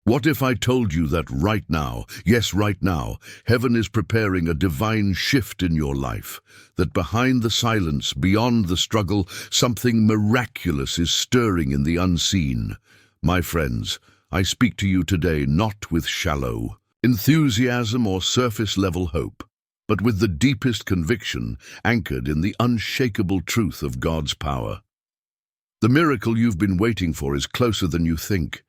What if I told you that right now, yes, right now, heaven is preparing a divine shift in your life, that behind the silence, beyond the struggle, something miraculous is stirring in the unseen? My friends, I speak to you today not with shallow enthusiasm or surface-level hope, but with the deepest conviction anchored in the unshakable truth of God's power. The miracle you've been waiting for is closer than you think.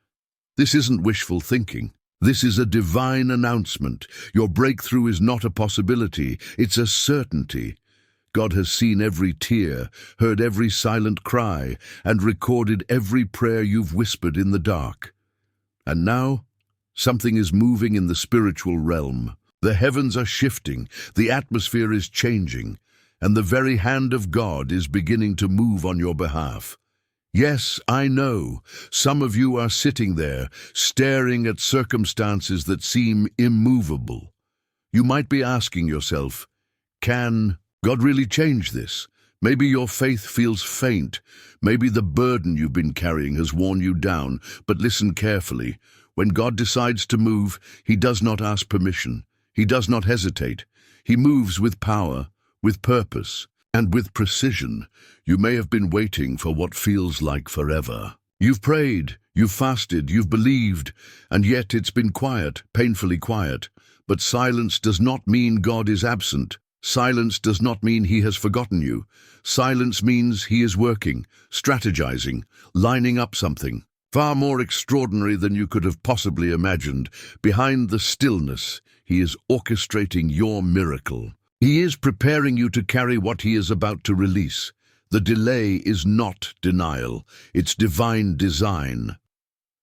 This isn't wishful thinking. This is a divine announcement. Your breakthrough is not a possibility, it's a certainty. God has seen every tear, heard every silent cry, and recorded every prayer you've whispered in the dark. And now, something is moving in the spiritual realm. The heavens are shifting, the atmosphere is changing, and the very hand of God is beginning to move on your behalf. Yes, I know, some of you are sitting there, staring at circumstances that seem immovable. You might be asking yourself, can God really change this? Maybe your faith feels faint. Maybe the burden you've been carrying has worn you down. But listen carefully. When God decides to move, He does not ask permission. He does not hesitate. He moves with power, with purpose, and with precision. You may have been waiting for what feels like forever. You've prayed, you've fasted, you've believed, and yet it's been quiet, painfully quiet. But silence does not mean God is absent. Silence does not mean He has forgotten you. Silence means He is working, strategizing, lining up something far more extraordinary than you could have possibly imagined. Behind the stillness, He is orchestrating your miracle. He is preparing you to carry what He is about to release. The delay is not denial, it's divine design.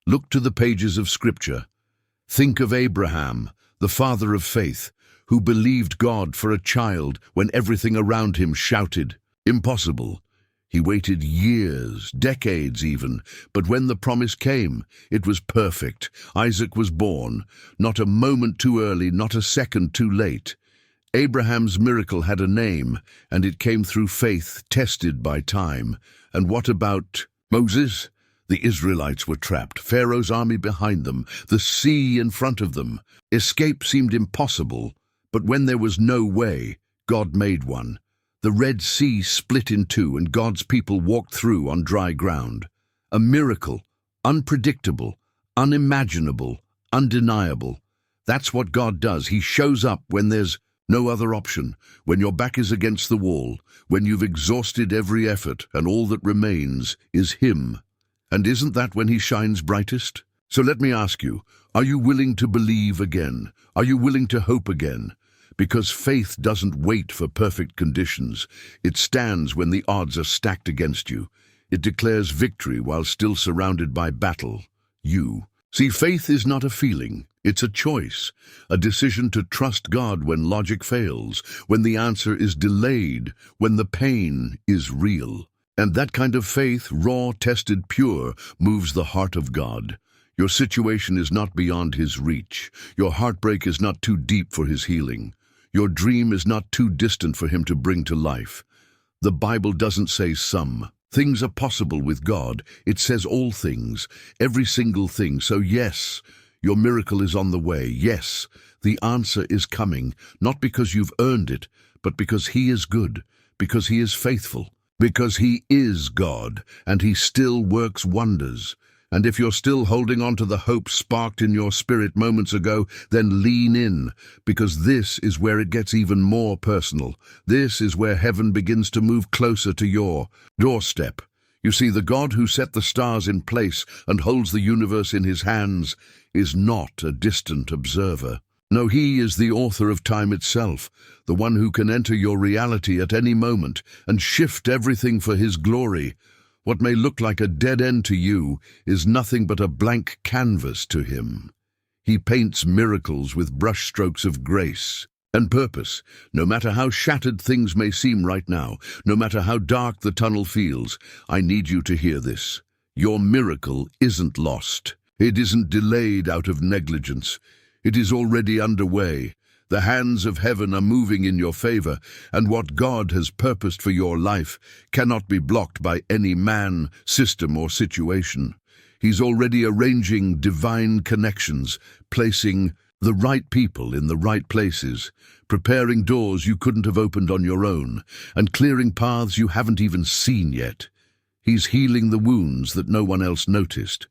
Look to the pages of Scripture. Think of Abraham, the father of faith, who believed God for a child when everything around him shouted, "Impossible." He waited years, decades even, but when the promise came, it was perfect. Isaac was born, not a moment too early, not a second too late. Abraham's miracle had a name, and it came through faith tested by time. And what about Moses? The Israelites were trapped, Pharaoh's army behind them, the sea in front of them. Escape seemed impossible, but when there was no way, God made one. The Red Sea split in two, and God's people walked through on dry ground. A miracle, unpredictable, unimaginable, undeniable. That's what God does. He shows up when there's no other option, when your back is against the wall, when you've exhausted every effort and all that remains is Him. And isn't that when He shines brightest? So let me ask you, are you willing to believe again? Are you willing to hope again? Because faith doesn't wait for perfect conditions. It stands when the odds are stacked against you. It declares victory while still surrounded by battle. See, faith is not a feeling. It's a choice, a decision to trust God when logic fails, when the answer is delayed, when the pain is real. And that kind of faith, raw, tested, pure, moves the heart of God. Your situation is not beyond His reach. Your heartbreak is not too deep for His healing. Your dream is not too distant for Him to bring to life. The Bible doesn't say some. Things are possible with God. It says all things, every single thing. So yes, your miracle is on the way. Yes, the answer is coming, not because you've earned it, but because He is good, because He is faithful, because He is God, and He still works wonders. And if you're still holding on to the hope sparked in your spirit moments ago, then lean in, because this is where it gets even more personal. This is where heaven begins to move closer to your doorstep. You see, the God who set the stars in place and holds the universe in His hands is not a distant observer. No, He is the author of time itself, the one who can enter your reality at any moment and shift everything for His glory. What may look like a dead end to you is nothing but a blank canvas to Him. He paints miracles with brushstrokes of grace and purpose. No matter how shattered things may seem right now, no matter how dark the tunnel feels, I need you to hear this. Your miracle isn't lost. It isn't delayed out of negligence. It is already underway. The hands of heaven are moving in your favor, and what God has purposed for your life cannot be blocked by any man, system, or situation. He's already arranging divine connections, placing the right people in the right places, preparing doors you couldn't have opened on your own, and clearing paths you haven't even seen yet. He's healing the wounds that no one else noticed.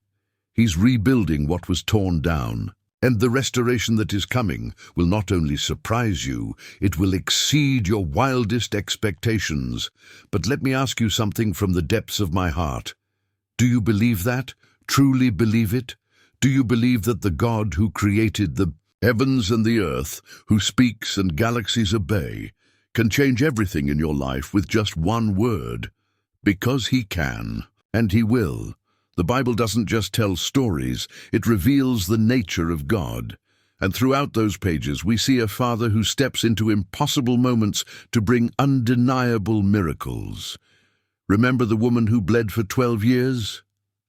He's rebuilding what was torn down. And the restoration that is coming will not only surprise you, it will exceed your wildest expectations. But let me ask you something from the depths of my heart. Do you believe that? Truly believe it? Do you believe that the God who created the heavens and the earth, who speaks and galaxies obey, can change everything in your life with just one word? Because he can, and he will. The Bible doesn't just tell stories, it reveals the nature of God. And throughout those pages, we see a Father who steps into impossible moments to bring undeniable miracles. Remember the woman who bled for 12 years?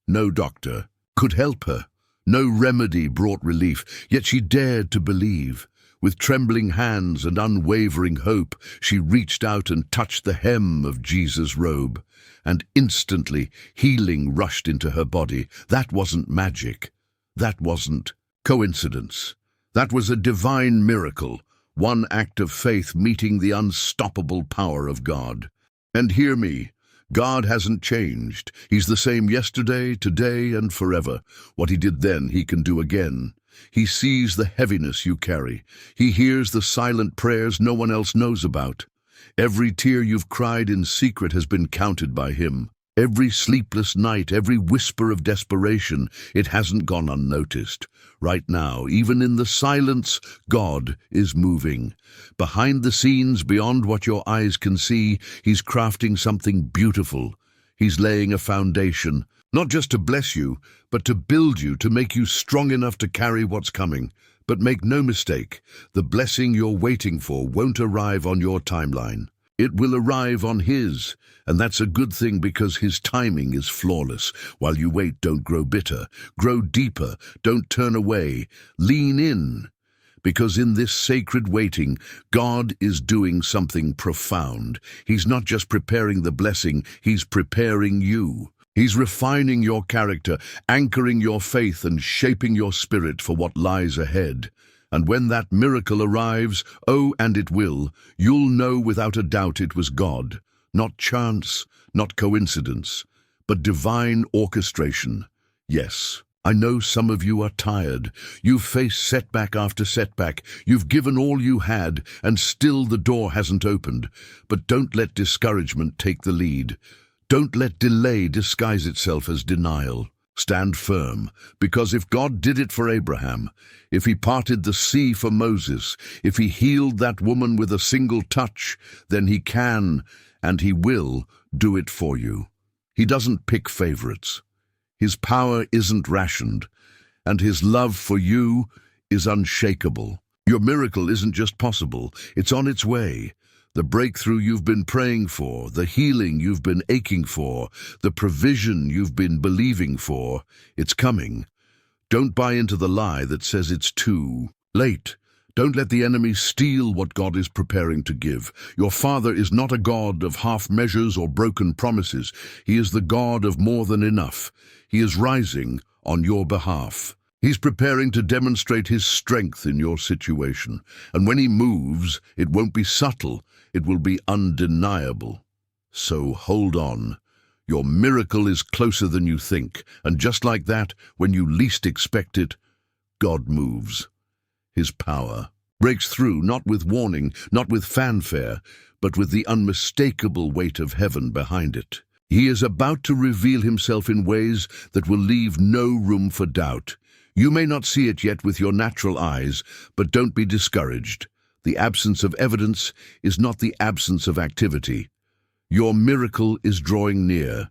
No doctor could help her. No remedy brought relief, yet she dared to believe. With trembling hands and unwavering hope, she reached out and touched the hem of Jesus' robe. And instantly, healing rushed into her body. That wasn't magic. That wasn't coincidence. That was a divine miracle, one act of faith meeting the unstoppable power of God. And hear me, God hasn't changed. He's the same yesterday, today, and forever. What he did then, he can do again. He sees the heaviness you carry. He hears the silent prayers no one else knows about. Every tear you've cried in secret has been counted by him. Every sleepless night, every whisper of desperation, it hasn't gone unnoticed. Right now, even in the silence, God is moving. Behind the scenes, beyond what your eyes can see, he's crafting something beautiful. He's laying a foundation, not just to bless you, but to build you, to make you strong enough to carry what's coming. But make no mistake, the blessing you're waiting for won't arrive on your timeline. It will arrive on his, and that's a good thing because his timing is flawless. While you wait, don't grow bitter. Grow deeper. Don't turn away. Lean in. Because in this sacred waiting, God is doing something profound. He's not just preparing the blessing, he's preparing you. He's refining your character, anchoring your faith and shaping your spirit for what lies ahead. And when that miracle arrives, oh, and it will, you'll know without a doubt it was God. Not chance, not coincidence, but divine orchestration. Yes, I know some of you are tired. You've faced setback after setback. You've given all you had, and still the door hasn't opened. But don't let discouragement take the lead. Don't let delay disguise itself as denial. Stand firm, because if God did it for Abraham, if he parted the sea for Moses, if he healed that woman with a single touch, then he can, and he will, do it for you. He doesn't pick favorites. His power isn't rationed, and his love for you is unshakable. Your miracle isn't just possible, it's on its way. The breakthrough you've been praying for, the healing you've been aching for, the provision you've been believing for, it's coming. Don't buy into the lie that says it's too late. Don't let the enemy steal what God is preparing to give. Your Father is not a God of half measures or broken promises. He is the God of more than enough. He is rising on your behalf. He's preparing to demonstrate his strength in your situation. And when he moves, it won't be subtle. It will be undeniable. So hold on. Your miracle is closer than you think. And just like that, when you least expect it, God moves. His power breaks through, not with warning, not with fanfare, but with the unmistakable weight of heaven behind it. He is about to reveal himself in ways that will leave no room for doubt. You may not see it yet with your natural eyes, but don't be discouraged. The absence of evidence is not the absence of activity. Your miracle is drawing near.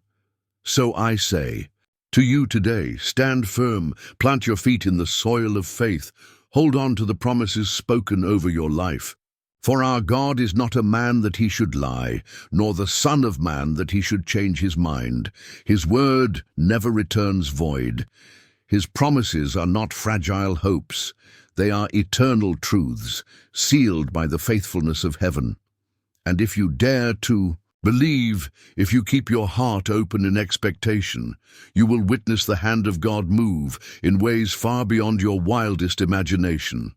So I say, to you today, stand firm, plant your feet in the soil of faith, hold on to the promises spoken over your life. For our God is not a man that he should lie, nor the Son of Man that he should change his mind. His word never returns void. His promises are not fragile hopes. They are eternal truths, sealed by the faithfulness of heaven. And if you dare to Believe, if you keep your heart open in expectation, you will witness the hand of God move in ways far beyond your wildest imagination.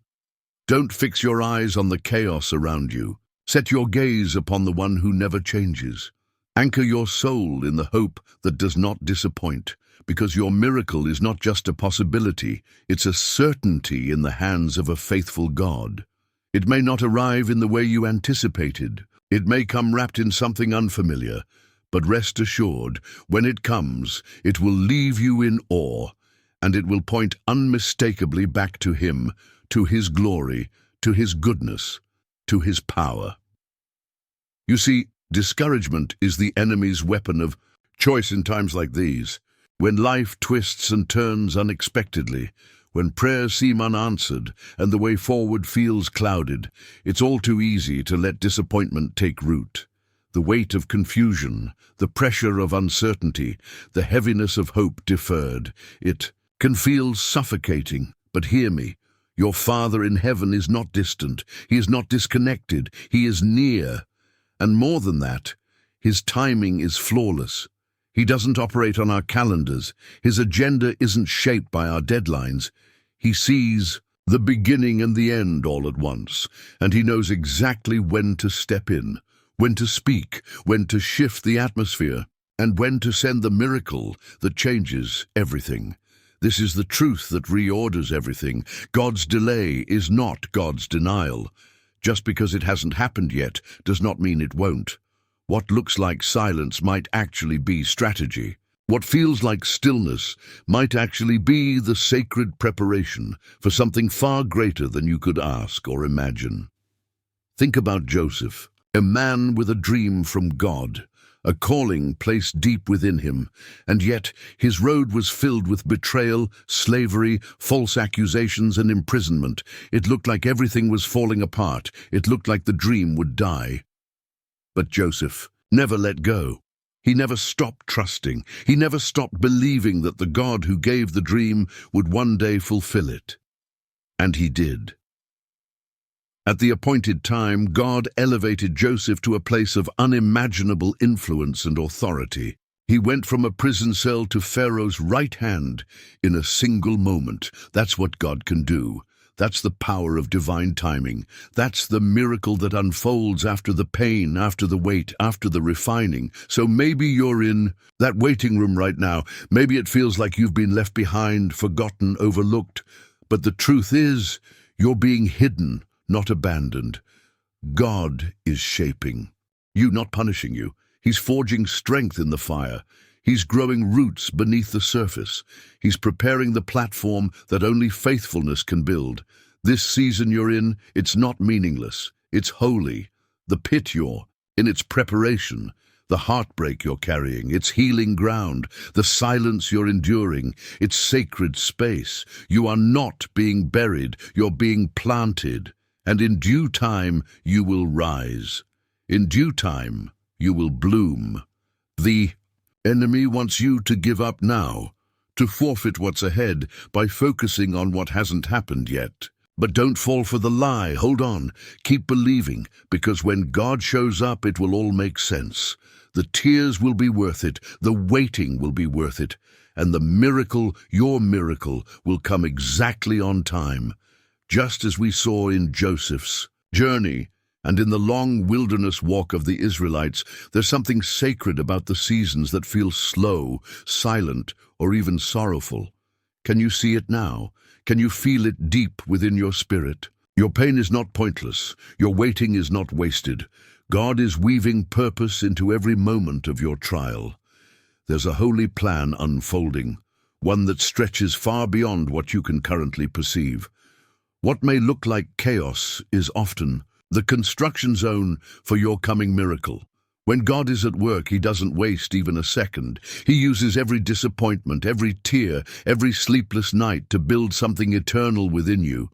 Don't fix your eyes on the chaos around you. Set your gaze upon the one who never changes. Anchor your soul in the hope that does not disappoint, because your miracle is not just a possibility, it's a certainty in the hands of a faithful God. It may not arrive in the way you anticipated. It may come wrapped in something unfamiliar, but rest assured, when it comes, it will leave you in awe, and it will point unmistakably back to Him, to His glory, to His goodness, to His power. You see, discouragement is the enemy's weapon of choice in times like these, when life twists and turns unexpectedly, when prayers seem unanswered and the way forward feels clouded. It's all too easy to let disappointment take root. The weight of confusion, the pressure of uncertainty, the heaviness of hope deferred, it can feel suffocating. But hear me, your Father in heaven is not distant, He is not disconnected, He is near. And more than that, His timing is flawless. He doesn't operate on our calendars. His agenda isn't shaped by our deadlines. He sees the beginning and the end all at once, and He knows exactly when to step in, when to speak, when to shift the atmosphere, and when to send the miracle that changes everything. This is the truth that reorders everything. God's delay is not God's denial. Just because it hasn't happened yet does not mean it won't. What looks like silence might actually be strategy. What feels like stillness might actually be the sacred preparation for something far greater than you could ask or imagine. Think about Joseph, a man with a dream from God, a calling placed deep within him, and yet his road was filled with betrayal, slavery, false accusations, and imprisonment. It looked like everything was falling apart. It looked like the dream would die. But Joseph never let go. He never stopped trusting. He never stopped believing that the God who gave the dream would one day fulfill it. And He did. At the appointed time, God elevated Joseph to a place of unimaginable influence and authority. He went from a prison cell to Pharaoh's right hand in a single moment. That's what God can do. That's the power of divine timing. That's the miracle that unfolds after the pain, after the wait, after the refining. So maybe you're in that waiting room right now. Maybe it feels like you've been left behind, forgotten, overlooked. But the truth is, you're being hidden, not abandoned. God is shaping you, not punishing you. He's forging strength in the fire. He's growing roots beneath the surface. He's preparing the platform that only faithfulness can build. This season you're in, it's not meaningless. It's holy. The pit you're in, its preparation. The heartbreak you're carrying, it's healing ground. The silence you're enduring, it's sacred space. You are not being buried, you're being planted. And in due time, you will rise. In due time, you will bloom. The enemy wants you to give up now, to forfeit what's ahead by focusing on what hasn't happened yet. But don't fall for the lie. Hold on. Keep believing, because when God shows up, it will all make sense. The tears will be worth it. The waiting will be worth it. And the miracle, your miracle, will come exactly on time. Just as we saw in Joseph's journey and in the long wilderness walk of the Israelites, there's something sacred about the seasons that feel slow, silent, or even sorrowful. Can you see it now? Can you feel it deep within your spirit? Your pain is not pointless. Your waiting is not wasted. God is weaving purpose into every moment of your trial. There's a holy plan unfolding, one that stretches far beyond what you can currently perceive. What may look like chaos is often the construction zone for your coming miracle. When God is at work, He doesn't waste even a second. He uses every disappointment, every tear, every sleepless night to build something eternal within you.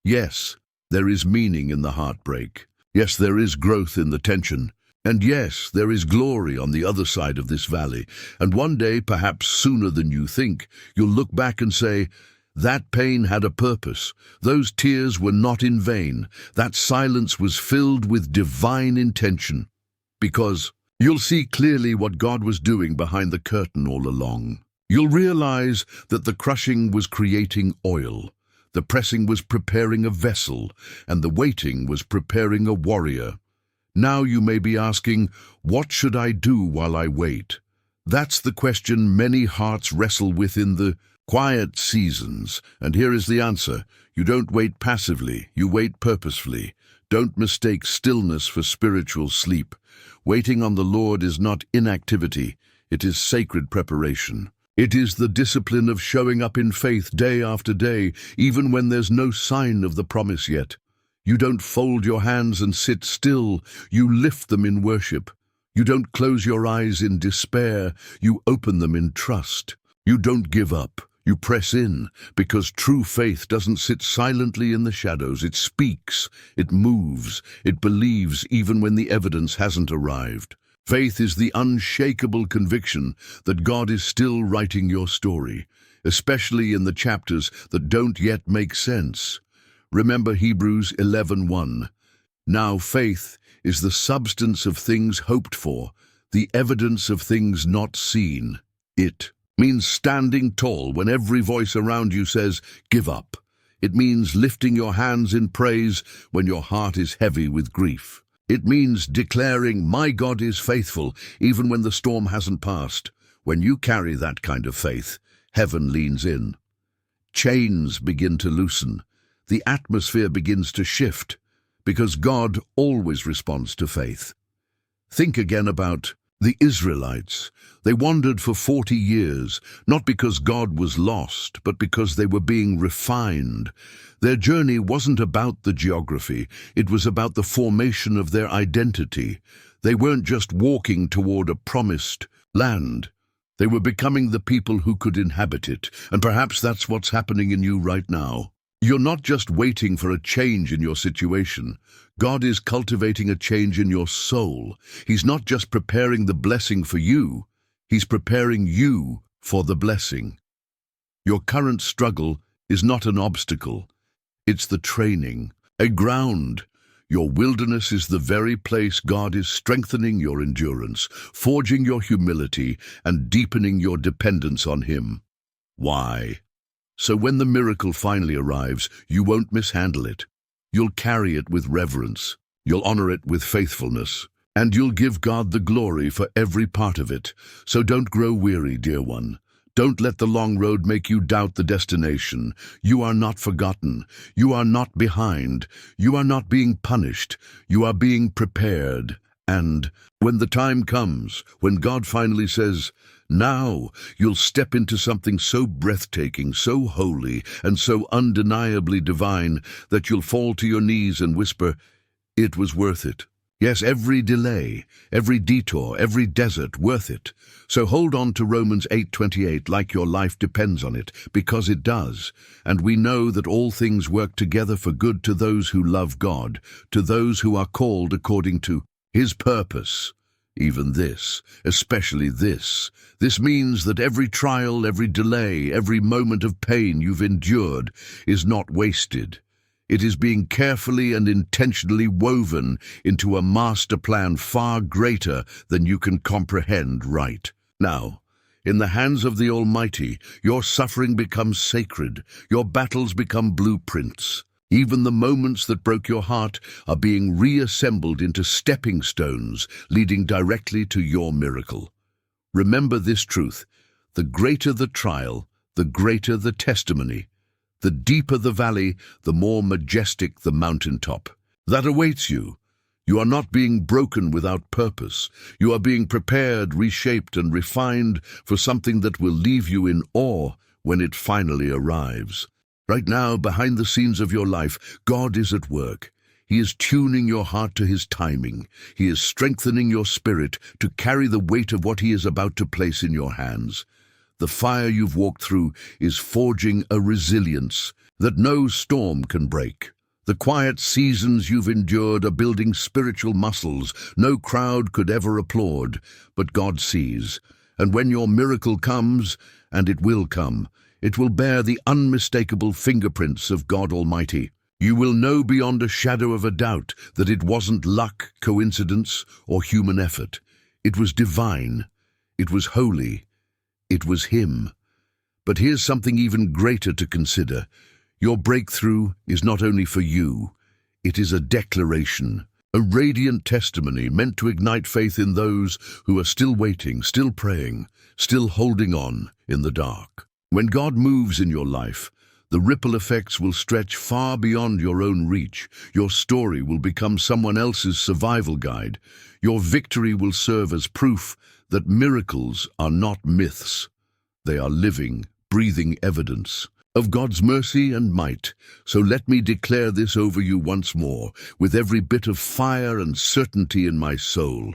Yes, there is meaning in the heartbreak. Yes, there is growth in the tension. And yes, there is glory on the other side of this valley. And one day, perhaps sooner than you think, you'll look back and say, that pain had a purpose. Those tears were not in vain. That silence was filled with divine intention. Because You'll see clearly what God was doing behind the curtain all along. You'll realize that the crushing was creating oil, the pressing was preparing a vessel, and the waiting was preparing a warrior. Now you may be asking, what should I do while I wait? That's the question many hearts wrestle with in the quiet seasons, and here is the answer. You don't wait passively, you wait purposefully. Don't mistake stillness for spiritual sleep. Waiting on the Lord is not inactivity, it is sacred preparation. It is the discipline of showing up in faith day after day, even when there's no sign of the promise yet. You don't fold your hands and sit still, you lift them in worship. You don't close your eyes in despair, you open them in trust. You don't give up, you press in, because true faith doesn't sit silently in the shadows. It speaks, it moves, it believes even when the evidence hasn't arrived. Faith is the unshakable conviction that God is still writing your story, especially in the chapters that don't yet make sense. Remember Hebrews 11:1. Now faith is the substance of things hoped for, the evidence of things not seen. It means standing tall when every voice around you says, give up. It means lifting your hands in praise when your heart is heavy with grief. It means declaring, my God is faithful, even when the storm hasn't passed. When you carry that kind of faith, heaven leans in. Chains begin to loosen. The atmosphere begins to shift, because God always responds to faith. Think again about the Israelites. They wandered for 40 years, not because God was lost, but because they were being refined. Their journey wasn't about the geography, it was about the formation of their identity. They weren't just walking toward a promised land. They were becoming the people who could inhabit it, and perhaps that's what's happening in you right now. You're not just waiting for a change in your situation. God is cultivating a change in your soul. He's not just preparing the blessing for you, He's preparing you for the blessing. Your current struggle is not an obstacle. It's the training, a ground. Your wilderness is the very place God is strengthening your endurance, forging your humility, and deepening your dependence on Him. Why? So when the miracle finally arrives, you won't mishandle it. You'll carry it with reverence. You'll honor it with faithfulness. And you'll give God the glory for every part of it. So don't grow weary, dear one. Don't let the long road make you doubt the destination. You are not forgotten. You are not behind. You are not being punished. You are being prepared. And when the time comes, when God finally says, now, you'll step into something so breathtaking, so holy, and so undeniably divine that you'll fall to your knees and whisper, it was worth it. Yes, every delay, every detour, every desert, worth it. So hold on to Romans 8:28 like your life depends on it, because it does. And we know that all things work together for good to those who love God, to those who are called according to His purpose. Even this, especially this. This means that every trial, every delay, every moment of pain you've endured is not wasted. It is being carefully and intentionally woven into a master plan far greater than you can comprehend right now. In the hands of the Almighty, your suffering becomes sacred, your battles become blueprints. Even the moments that broke your heart are being reassembled into stepping stones leading directly to your miracle. Remember this truth: the greater the trial, the greater the testimony. The deeper the valley, the more majestic the mountaintop that awaits you. You are not being broken without purpose. You are being prepared, reshaped, and refined for something that will leave you in awe when it finally arrives. Right now, behind the scenes of your life, God is at work. He is tuning your heart to His timing. He is strengthening your spirit to carry the weight of what He is about to place in your hands. The fire you've walked through is forging a resilience that no storm can break. The quiet seasons you've endured are building spiritual muscles no crowd could ever applaud, but God sees. And when your miracle comes, and it will come, it will bear the unmistakable fingerprints of God Almighty. You will know beyond a shadow of a doubt that it wasn't luck, coincidence, or human effort. It was divine. It was holy. It was him. But here's something even greater to consider. Your breakthrough is not only for you, it is a declaration, a radiant testimony meant to ignite faith in those who are still waiting, still praying, still holding on in the dark. When God moves in your life, the ripple effects will stretch far beyond your own reach. Your story will become someone else's survival guide. Your victory will serve as proof that miracles are not myths. They are living, breathing evidence of God's mercy and might. So let me declare this over you once more, with every bit of fire and certainty in my soul.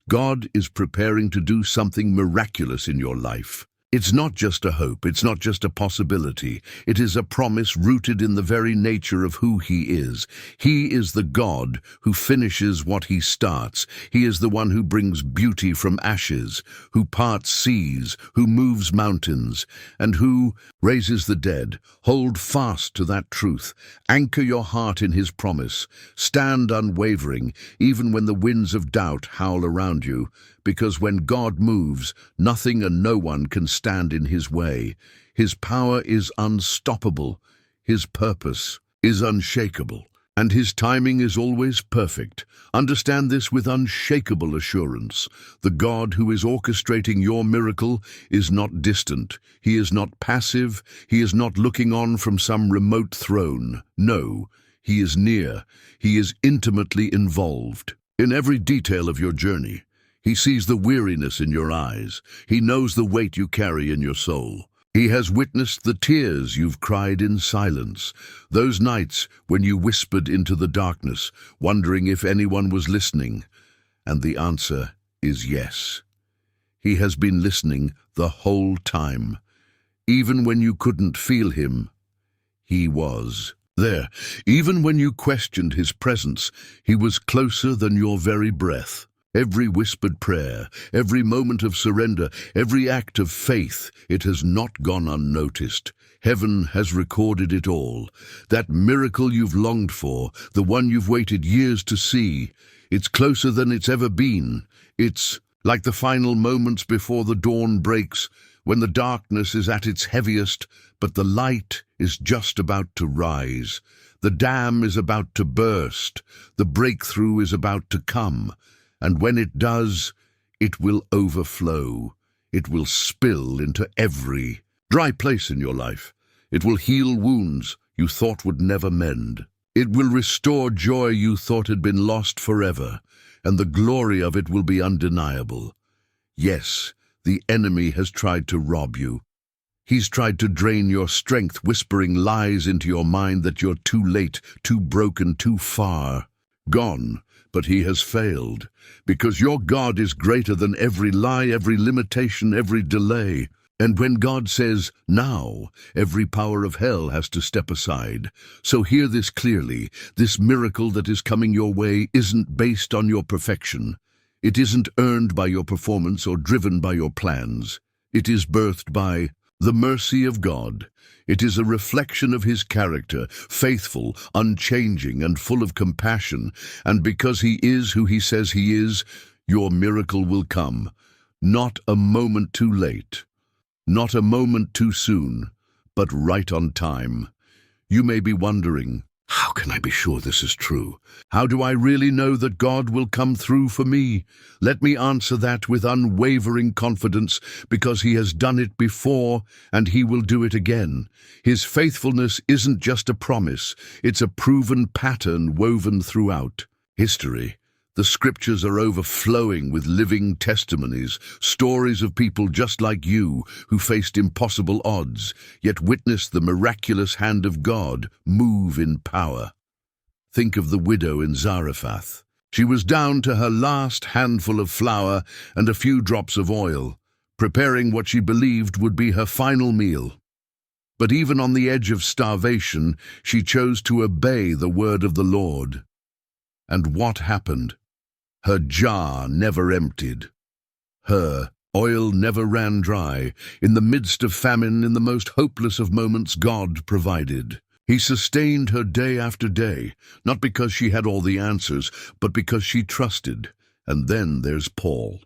God is preparing to do something miraculous in your life. It's not just a hope, it's not just a possibility. It is a promise rooted in the very nature of who He is. He is the God who finishes what He starts. He is the one who brings beauty from ashes, who parts seas, who moves mountains, and who raises the dead. Hold fast to that truth. Anchor your heart in His promise. Stand unwavering, even when the winds of doubt howl around you. Because when God moves, nothing and no one can stand in His way. His power is unstoppable, His purpose is unshakable, and His timing is always perfect. Understand this with unshakable assurance. The God who is orchestrating your miracle is not distant. He is not passive. He is not looking on from some remote throne. No, He is near. He is intimately involved in every detail of your journey. He sees the weariness in your eyes. He knows the weight you carry in your soul. He has witnessed the tears you've cried in silence, those nights when you whispered into the darkness, wondering if anyone was listening. And the answer is yes. He has been listening the whole time. Even when you couldn't feel Him, He was there. Even when you questioned His presence, He was closer than your very breath. Every whispered prayer, every moment of surrender, every act of faith, it has not gone unnoticed. Heaven has recorded it all. That miracle you've longed for, the one you've waited years to see, it's closer than it's ever been. It's like the final moments before the dawn breaks, when the darkness is at its heaviest, but the light is just about to rise. The dam is about to burst. The breakthrough is about to come. And when it does, it will overflow. It will spill into every dry place in your life. It will heal wounds you thought would never mend. It will restore joy you thought had been lost forever, and the glory of it will be undeniable. Yes, the enemy has tried to rob you. He's tried to drain your strength, whispering lies into your mind that you're too late, too broken, too far gone. But he has failed, because your God is greater than every lie, every limitation, every delay. And when God says, now, every power of hell has to step aside. So hear this clearly. This miracle that is coming your way isn't based on your perfection. It isn't earned by your performance or driven by your plans. It is birthed by the mercy of God. It is a reflection of His character, faithful, unchanging, and full of compassion. And because He is who He says He is, your miracle will come. Not a moment too late, not a moment too soon, but right on time. You may be wondering, how can I be sure this is true? How do I really know that God will come through for me? Let me answer that with unwavering confidence, because He has done it before and He will do it again. His faithfulness isn't just a promise, it's a proven pattern woven throughout history. The scriptures are overflowing with living testimonies, stories of people just like you who faced impossible odds, yet witnessed the miraculous hand of God move in power. Think of the widow in Zarephath. She was down to her last handful of flour and a few drops of oil, preparing what she believed would be her final meal. But even on the edge of starvation, she chose to obey the word of the Lord. And what happened? Her jar never emptied. Her oil never ran dry. In the midst of famine, in the most hopeless of moments, God provided. He sustained her day after day, not because she had all the answers, but because she trusted. And then there's Paul.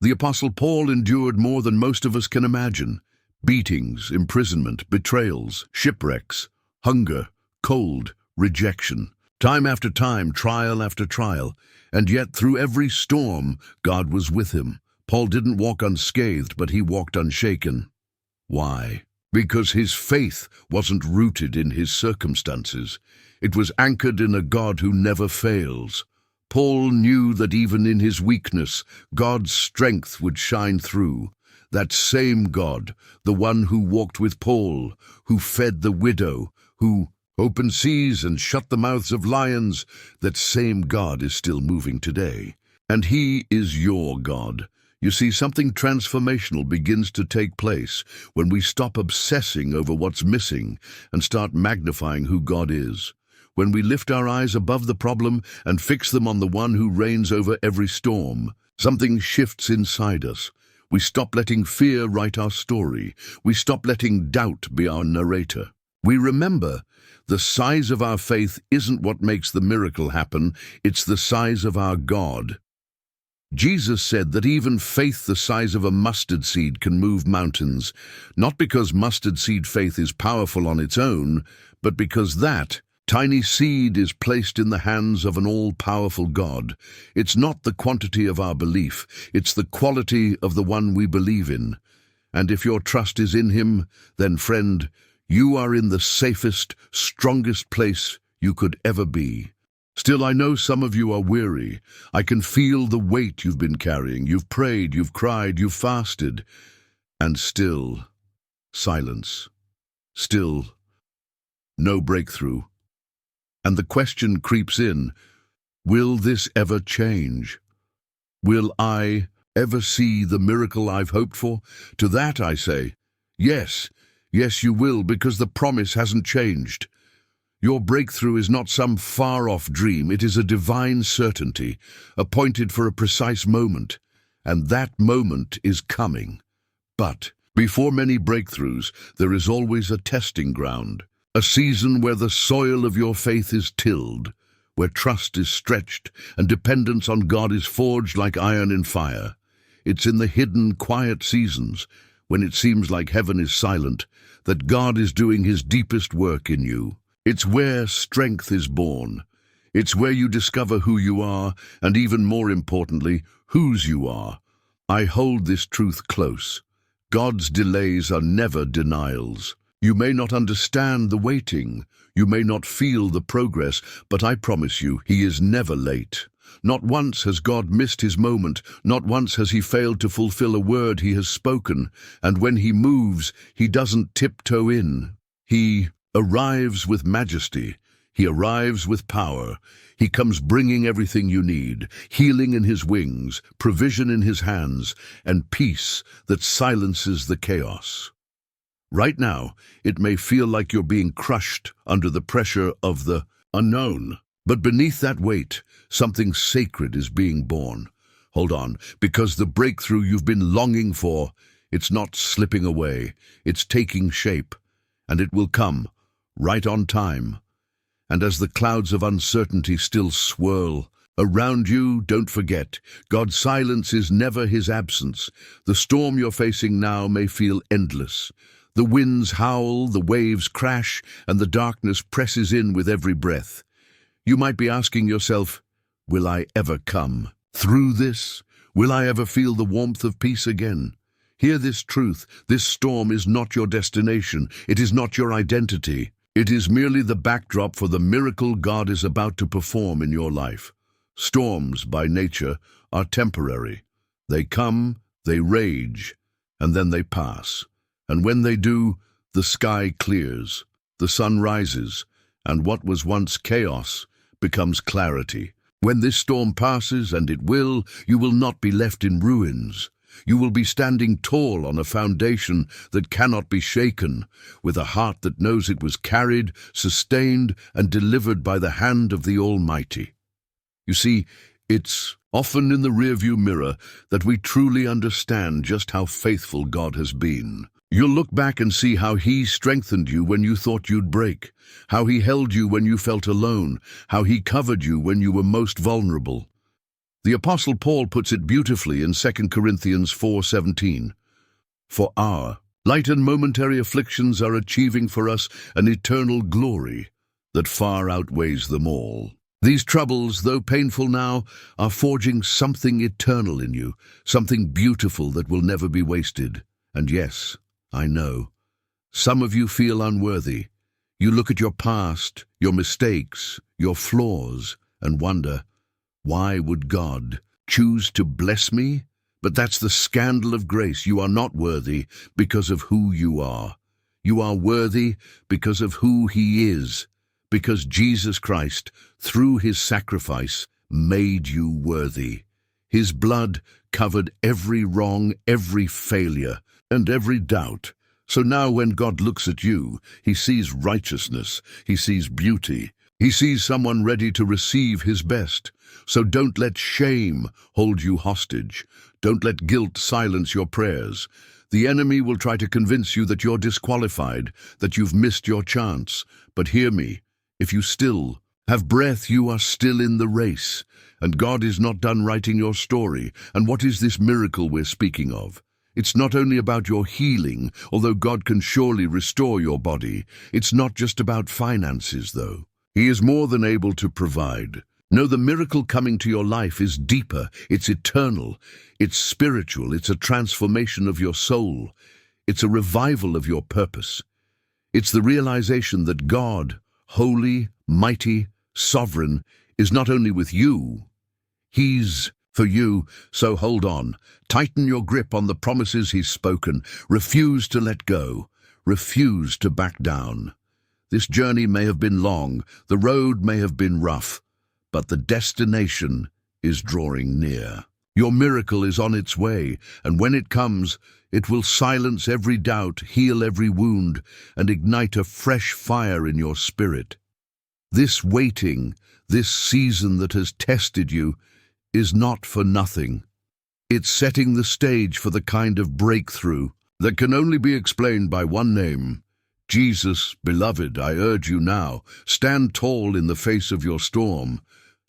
The Apostle Paul endured more than most of us can imagine. Beatings, imprisonment, betrayals, shipwrecks, hunger, cold, rejection. Time after time, trial after trial. And yet through every storm, God was with him. Paul didn't walk unscathed, but he walked unshaken. Why? Because his faith wasn't rooted in his circumstances. It was anchored in a God who never fails. Paul knew that even in his weakness, God's strength would shine through. That same God, the one who walked with Paul, who fed the widow, who opened seas and shut the mouths of lions, that same God is still moving today. And he is your God. You see, something transformational begins to take place when we stop obsessing over what's missing and start magnifying who God is. When we lift our eyes above the problem and fix them on the one who reigns over every storm, something shifts inside us. We stop letting fear write our story. We stop letting doubt be our narrator. We remember the size of our faith isn't what makes the miracle happen, it's the size of our God. Jesus said that even faith the size of a mustard seed can move mountains, not because mustard seed faith is powerful on its own, but because that tiny seed is placed in the hands of an all-powerful God. It's not the quantity of our belief, it's the quality of the one we believe in. And if your trust is in him, then friend, you are in the safest, strongest place you could ever be. Still, I know some of you are weary. I can feel the weight you've been carrying. You've prayed, you've cried, you've fasted. And still, silence. Still, no breakthrough. And the question creeps in, will this ever change? Will I ever see the miracle I've hoped for? To that I say, yes, yes you will, because the promise hasn't changed. Your breakthrough is not some far-off dream, it is a divine certainty, appointed for a precise moment, and that moment is coming. But before many breakthroughs, there is always a testing ground, a season where the soil of your faith is tilled, where trust is stretched and dependence on God is forged like iron in fire. It's in the hidden, quiet seasons, when it seems like heaven is silent, that God is doing his deepest work in you. It's where strength is born. It's where you discover who you are, and even more importantly, whose you are. I hold this truth close. God's delays are never denials. You may not understand the waiting, you may not feel the progress, but I promise you, he is never late. Not once has God missed his moment, not once has he failed to fulfill a word he has spoken, and when he moves, he doesn't tiptoe in. He arrives with majesty. He arrives with power. He comes bringing everything you need, healing in his wings, provision in his hands, and peace that silences the chaos. Right now, it may feel like you're being crushed under the pressure of the unknown, but beneath that weight, something sacred is being born. Hold on, because the breakthrough you've been longing for, it's not slipping away, it's taking shape, and it will come right on time. And as the clouds of uncertainty still swirl around you, don't forget, God's silence is never his absence. The storm you're facing now may feel endless. The winds howl, the waves crash, and the darkness presses in with every breath. You might be asking yourself, will I ever come through this? Will I ever feel the warmth of peace again? Hear this truth, this storm is not your destination, it is not your identity. It is merely the backdrop for the miracle God is about to perform in your life. Storms, by nature, are temporary. They come, they rage, and then they pass. And when they do, the sky clears, the sun rises, and what was once chaos becomes clarity. When this storm passes, and it will, you will not be left in ruins. You will be standing tall on a foundation that cannot be shaken, with a heart that knows it was carried, sustained, and delivered by the hand of the Almighty. You see, it's often in the rearview mirror that we truly understand just how faithful God has been. You'll look back and see how he strengthened you when you thought you'd break, how he held you when you felt alone, how he covered you when you were most vulnerable. The Apostle Paul puts it beautifully in 2 Corinthians 4:17. For our light and momentary afflictions are achieving for us an eternal glory that far outweighs them all. These troubles, though painful now, are forging something eternal in you, something beautiful that will never be wasted. And yes, I know, some of you feel unworthy. You look at your past, your mistakes, your flaws, and wonder, why would God choose to bless me? But that's the scandal of grace. You are not worthy because of who you are. You are worthy because of who He is, because Jesus Christ, through His sacrifice, made you worthy. His blood covered every wrong, every failure, and every doubt. So now when God looks at you, He sees righteousness, He sees beauty, He sees someone ready to receive His best. So don't let shame hold you hostage. Don't let guilt silence your prayers. The enemy will try to convince you that you're disqualified, that you've missed your chance. But hear me, if you still have breath, you are still in the race, and God is not done writing your story. And what is this miracle we're speaking of? It's not only about your healing, although God can surely restore your body. It's not just about finances, though. He is more than able to provide. No, the miracle coming to your life is deeper, it's eternal, it's spiritual, it's a transformation of your soul, it's a revival of your purpose. It's the realization that God, holy, mighty, sovereign, is not only with you, He's for you. So hold on, tighten your grip on the promises He's spoken, refuse to let go, refuse to back down. This journey may have been long, the road may have been rough, but the destination is drawing near. Your miracle is on its way, and when it comes, it will silence every doubt, heal every wound, and ignite a fresh fire in your spirit. This waiting, this season that has tested you, is not for nothing. It's setting the stage for the kind of breakthrough that can only be explained by one name. Jesus, beloved, I urge you now, stand tall in the face of your storm.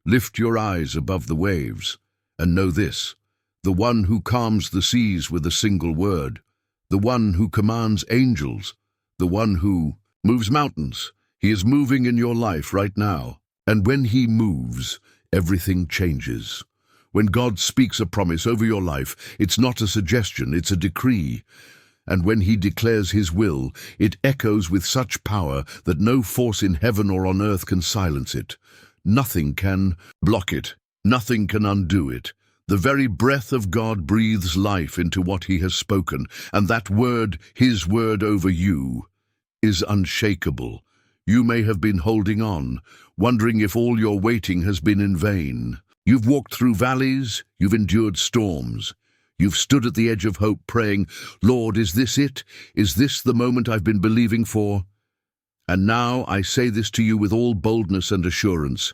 Lift your eyes above the waves, and know this, the one who calms the seas with a single word, the one who commands angels, the one who moves mountains, He is moving in your life right now. And when He moves, everything changes. When God speaks a promise over your life, it's not a suggestion, it's a decree. And when He declares His will, it echoes with such power that no force in heaven or on earth can silence it. Nothing can block it. Nothing can undo it. The very breath of God breathes life into what He has spoken, and that word, His word over you, is unshakable. You may have been holding on, wondering if all your waiting has been in vain. You've walked through valleys, you've endured storms. You've stood at the edge of hope praying, Lord, is this it? Is this the moment I've been believing for? And now I say this to you with all boldness and assurance.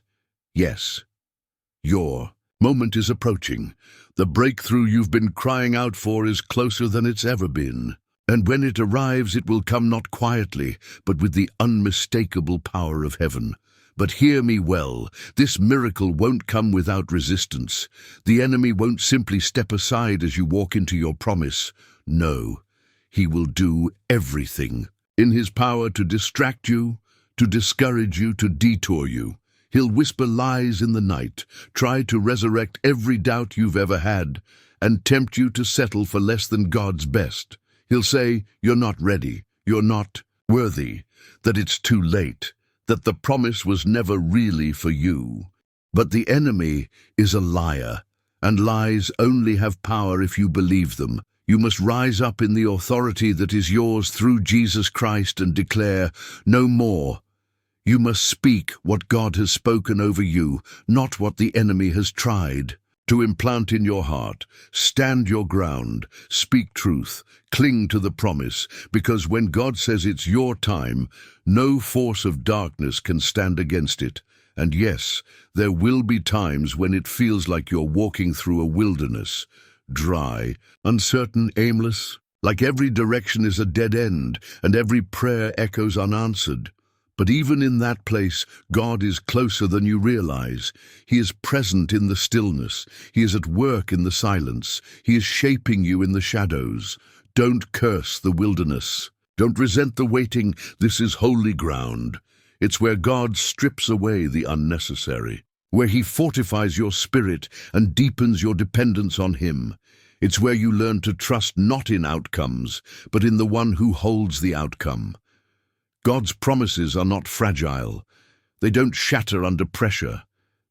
Yes, your moment is approaching. The breakthrough you've been crying out for is closer than it's ever been. And when it arrives, it will come not quietly, but with the unmistakable power of heaven. But hear me well, this miracle won't come without resistance. The enemy won't simply step aside as you walk into your promise. No, he will do everything in his power to distract you, to discourage you, to detour you. He'll whisper lies in the night, try to resurrect every doubt you've ever had, and tempt you to settle for less than God's best. He'll say, you're not ready, you're not worthy, that it's too late, that the promise was never really for you. But the enemy is a liar, and lies only have power if you believe them. You must rise up in the authority that is yours through Jesus Christ and declare, no more. You must speak what God has spoken over you, not what the enemy has tried to implant in your heart. Stand your ground, speak truth, cling to the promise, because when God says it's your time, no force of darkness can stand against it. And yes, there will be times when it feels like you're walking through a wilderness, dry, uncertain, aimless, like every direction is a dead end and every prayer echoes unanswered. But even in that place, God is closer than you realize. He is present in the stillness. He is at work in the silence. He is shaping you in the shadows. Don't curse the wilderness. Don't resent the waiting. This is holy ground. It's where God strips away the unnecessary, where He fortifies your spirit and deepens your dependence on Him. It's where you learn to trust not in outcomes, but in the one who holds the outcome. God's promises are not fragile. They don't shatter under pressure.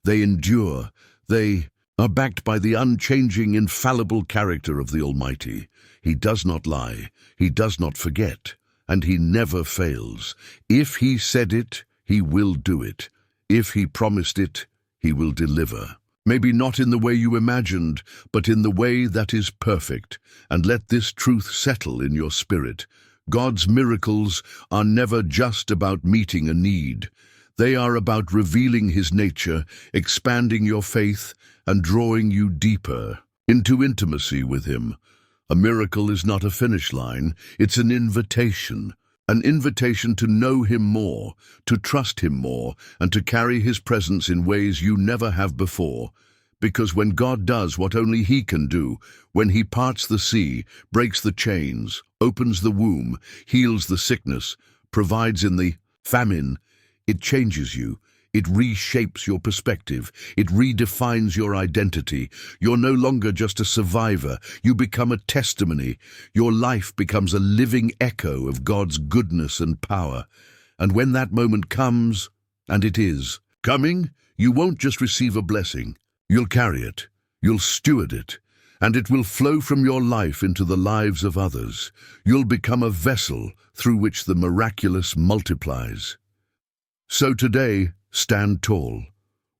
They endure. They are backed by the unchanging, infallible character of the Almighty. He does not lie. He does not forget. And He never fails. If He said it, He will do it. If He promised it, He will deliver. Maybe not in the way you imagined, but in the way that is perfect. And let this truth settle in your spirit. God's miracles are never just about meeting a need. They are about revealing His nature, expanding your faith, and drawing you deeper into intimacy with Him. A miracle is not a finish line, it's an invitation to know Him more, to trust Him more, and to carry His presence in ways you never have before. Because when God does what only He can do, when He parts the sea, breaks the chains, opens the womb, heals the sickness, provides in the famine, it changes you. It reshapes your perspective. It redefines your identity. You're no longer just a survivor. You become a testimony. Your life becomes a living echo of God's goodness and power. And when that moment comes, and it is coming, you won't just receive a blessing. You'll carry it. You'll steward it. And it will flow from your life into the lives of others. You'll become a vessel through which the miraculous multiplies. So today, stand tall.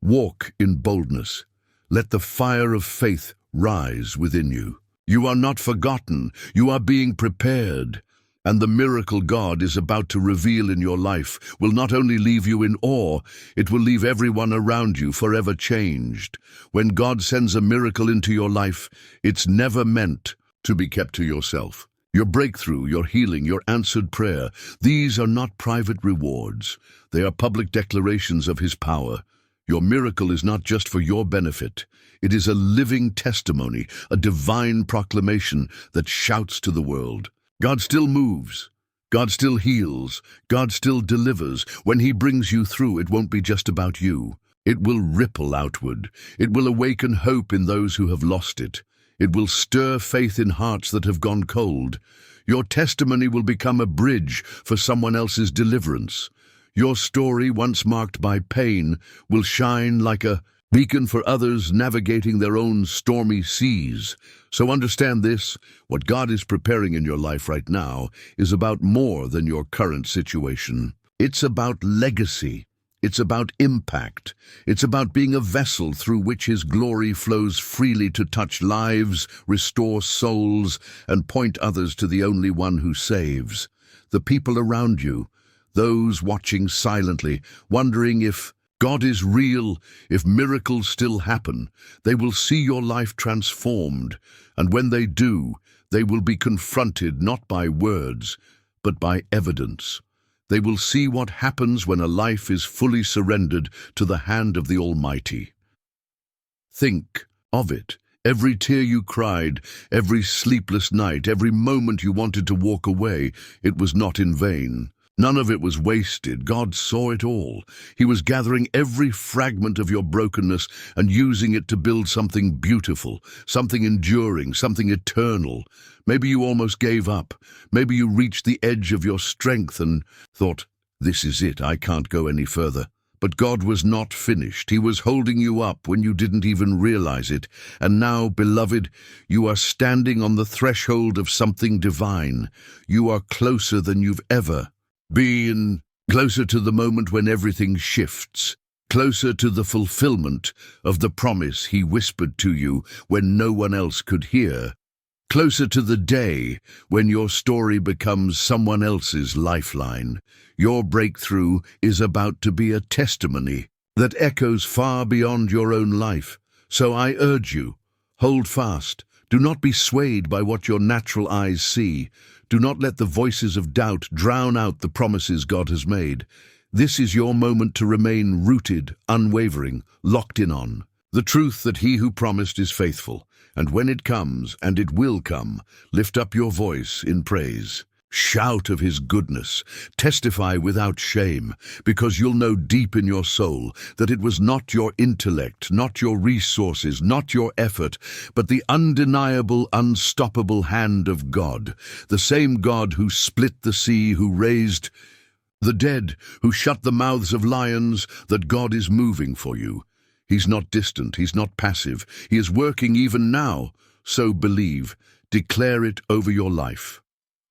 Walk in boldness. Let the fire of faith rise within you. You are not forgotten. You are being prepared. And the miracle God is about to reveal in your life will not only leave you in awe, it will leave everyone around you forever changed. When God sends a miracle into your life, it's never meant to be kept to yourself. Your breakthrough, your healing, your answered prayer, these are not private rewards. They are public declarations of His power. Your miracle is not just for your benefit. It is a living testimony, a divine proclamation that shouts to the world. God still moves. God still heals. God still delivers. When He brings you through, it won't be just about you. It will ripple outward. It will awaken hope in those who have lost it. It will stir faith in hearts that have gone cold. Your testimony will become a bridge for someone else's deliverance. Your story, once marked by pain, will shine like a beacon for others navigating their own stormy seas. So understand this, what God is preparing in your life right now is about more than your current situation. It's about legacy. It's about impact. It's about being a vessel through which His glory flows freely to touch lives, restore souls, and point others to the only one who saves. The people around you, those watching silently, wondering if God is real, if miracles still happen, they will see your life transformed. And when they do, they will be confronted not by words, but by evidence. They will see what happens when a life is fully surrendered to the hand of the Almighty. Think of it. Every tear you cried, every sleepless night, every moment you wanted to walk away, it was not in vain. None of it was wasted. God saw it all. He was gathering every fragment of your brokenness and using it to build something beautiful, something enduring, something eternal. Maybe you almost gave up. Maybe you reached the edge of your strength and thought, this is it, I can't go any further. But God was not finished. He was holding you up when you didn't even realize it. And now, beloved, you are standing on the threshold of something divine. You are closer than you've ever been, closer to the moment when everything shifts, closer to the fulfillment of the promise He whispered to you when no one else could hear, closer to the day when your story becomes someone else's lifeline. Your breakthrough is about to be a testimony that echoes far beyond your own life. So I urge you, hold fast. Do not be swayed by what your natural eyes see. Do not let the voices of doubt drown out the promises God has made. This is your moment to remain rooted, unwavering, locked in on the truth that he who promised is faithful. And when it comes, and it will come, lift up your voice in praise. Shout of his goodness, testify without shame, because you'll know deep in your soul that it was not your intellect, not your resources, not your effort, but the undeniable, unstoppable hand of God, the same God who split the sea, who raised the dead, who shut the mouths of lions, that God is moving for you. He's not distant, he's not passive, he is working even now. So believe, declare it over your life.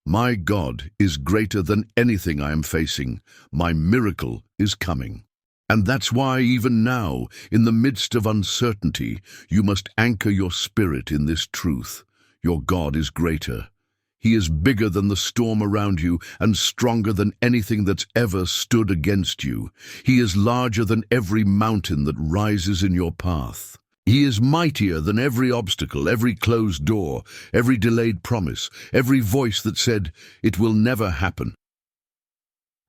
My God is greater than anything I am facing. My miracle is coming. And that's why even now, in the midst of uncertainty, you must anchor your spirit in this truth. Your God is greater. He is bigger than the storm around you and stronger than anything that's ever stood against you. He is larger than every mountain that rises in your path. He is mightier than every obstacle, every closed door, every delayed promise, every voice that said, "It will never happen."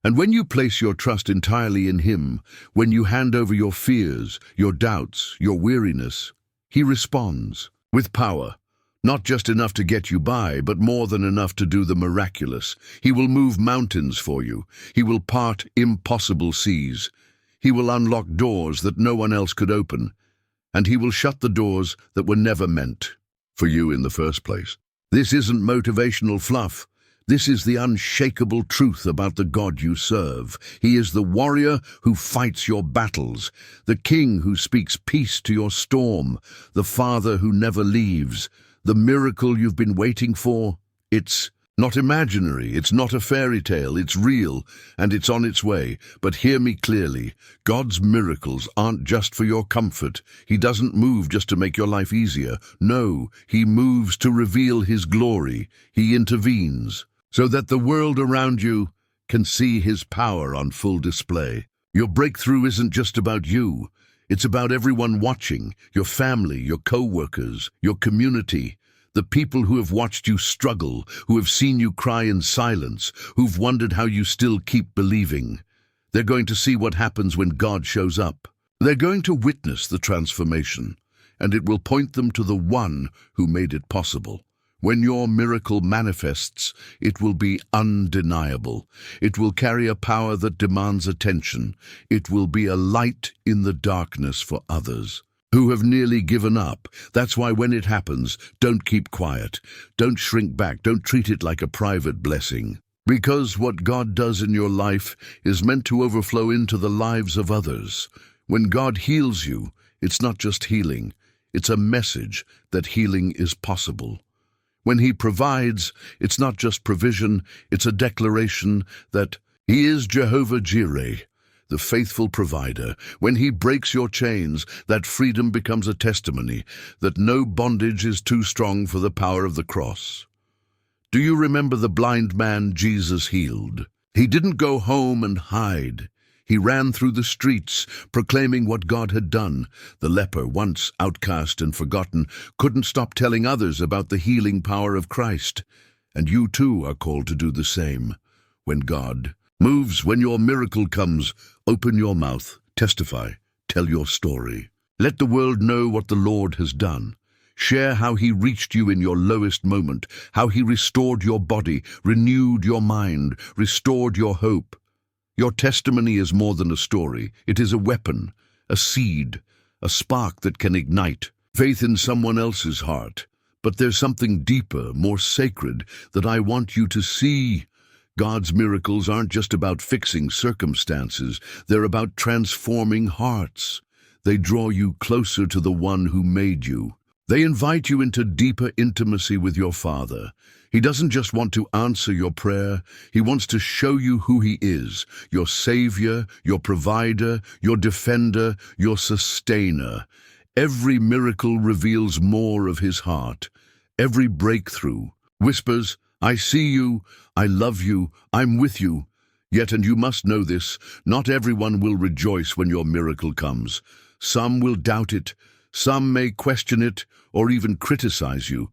And when you place your trust entirely in him, when you hand over your fears, your doubts, your weariness, he responds with power. Not just enough to get you by, but more than enough to do the miraculous. He will move mountains for you. He will part impossible seas. He will unlock doors that no one else could open. And he will shut the doors that were never meant for you in the first place. This isn't motivational fluff. This is the unshakable truth about the God you serve. He is the warrior who fights your battles, the king who speaks peace to your storm, the father who never leaves. The miracle you've been waiting for, it's not imaginary, it's not a fairy tale, it's real, and it's on its way. But hear me clearly, God's miracles aren't just for your comfort. He doesn't move just to make your life easier. No, he moves to reveal his glory. He intervenes so that the world around you can see his power on full display. Your breakthrough isn't just about you. It's about everyone watching, your family, your co-workers, your community, the people who have watched you struggle, who have seen you cry in silence, who've wondered how you still keep believing. They're going to see what happens when God shows up. They're going to witness the transformation, and it will point them to the one who made it possible. When your miracle manifests, it will be undeniable. It will carry a power that demands attention. It will be a light in the darkness for others who have nearly given up. That's why when it happens, don't keep quiet. Don't shrink back. Don't treat it like a private blessing. Because what God does in your life is meant to overflow into the lives of others. When God heals you, it's not just healing. It's a message that healing is possible. When he provides, it's not just provision, it's a declaration that he is Jehovah Jireh, the faithful provider. When he breaks your chains, that freedom becomes a testimony that no bondage is too strong for the power of the cross. Do you remember the blind man Jesus healed? He didn't go home and hide. He ran through the streets, proclaiming what God had done. The leper, once outcast and forgotten, couldn't stop telling others about the healing power of Christ. And you too are called to do the same. When God moves, when your miracle comes, open your mouth, testify, tell your story. Let the world know what the Lord has done. Share how he reached you in your lowest moment, how he restored your body, renewed your mind, restored your hope. Your testimony is more than a story. It is a weapon, a seed, a spark that can ignite faith in someone else's heart. But there's something deeper, more sacred, that I want you to see. God's miracles aren't just about fixing circumstances. They're about transforming hearts. They draw you closer to the one who made you. They invite you into deeper intimacy with your Father. He doesn't just want to answer your prayer. He wants to show you who he is, your Savior, your provider, your defender, your sustainer. Every miracle reveals more of his heart. Every breakthrough whispers, "I see you, I love you, I'm with you." Yet, and you must know this, not everyone will rejoice when your miracle comes. Some will doubt it. Some may question it or even criticize you.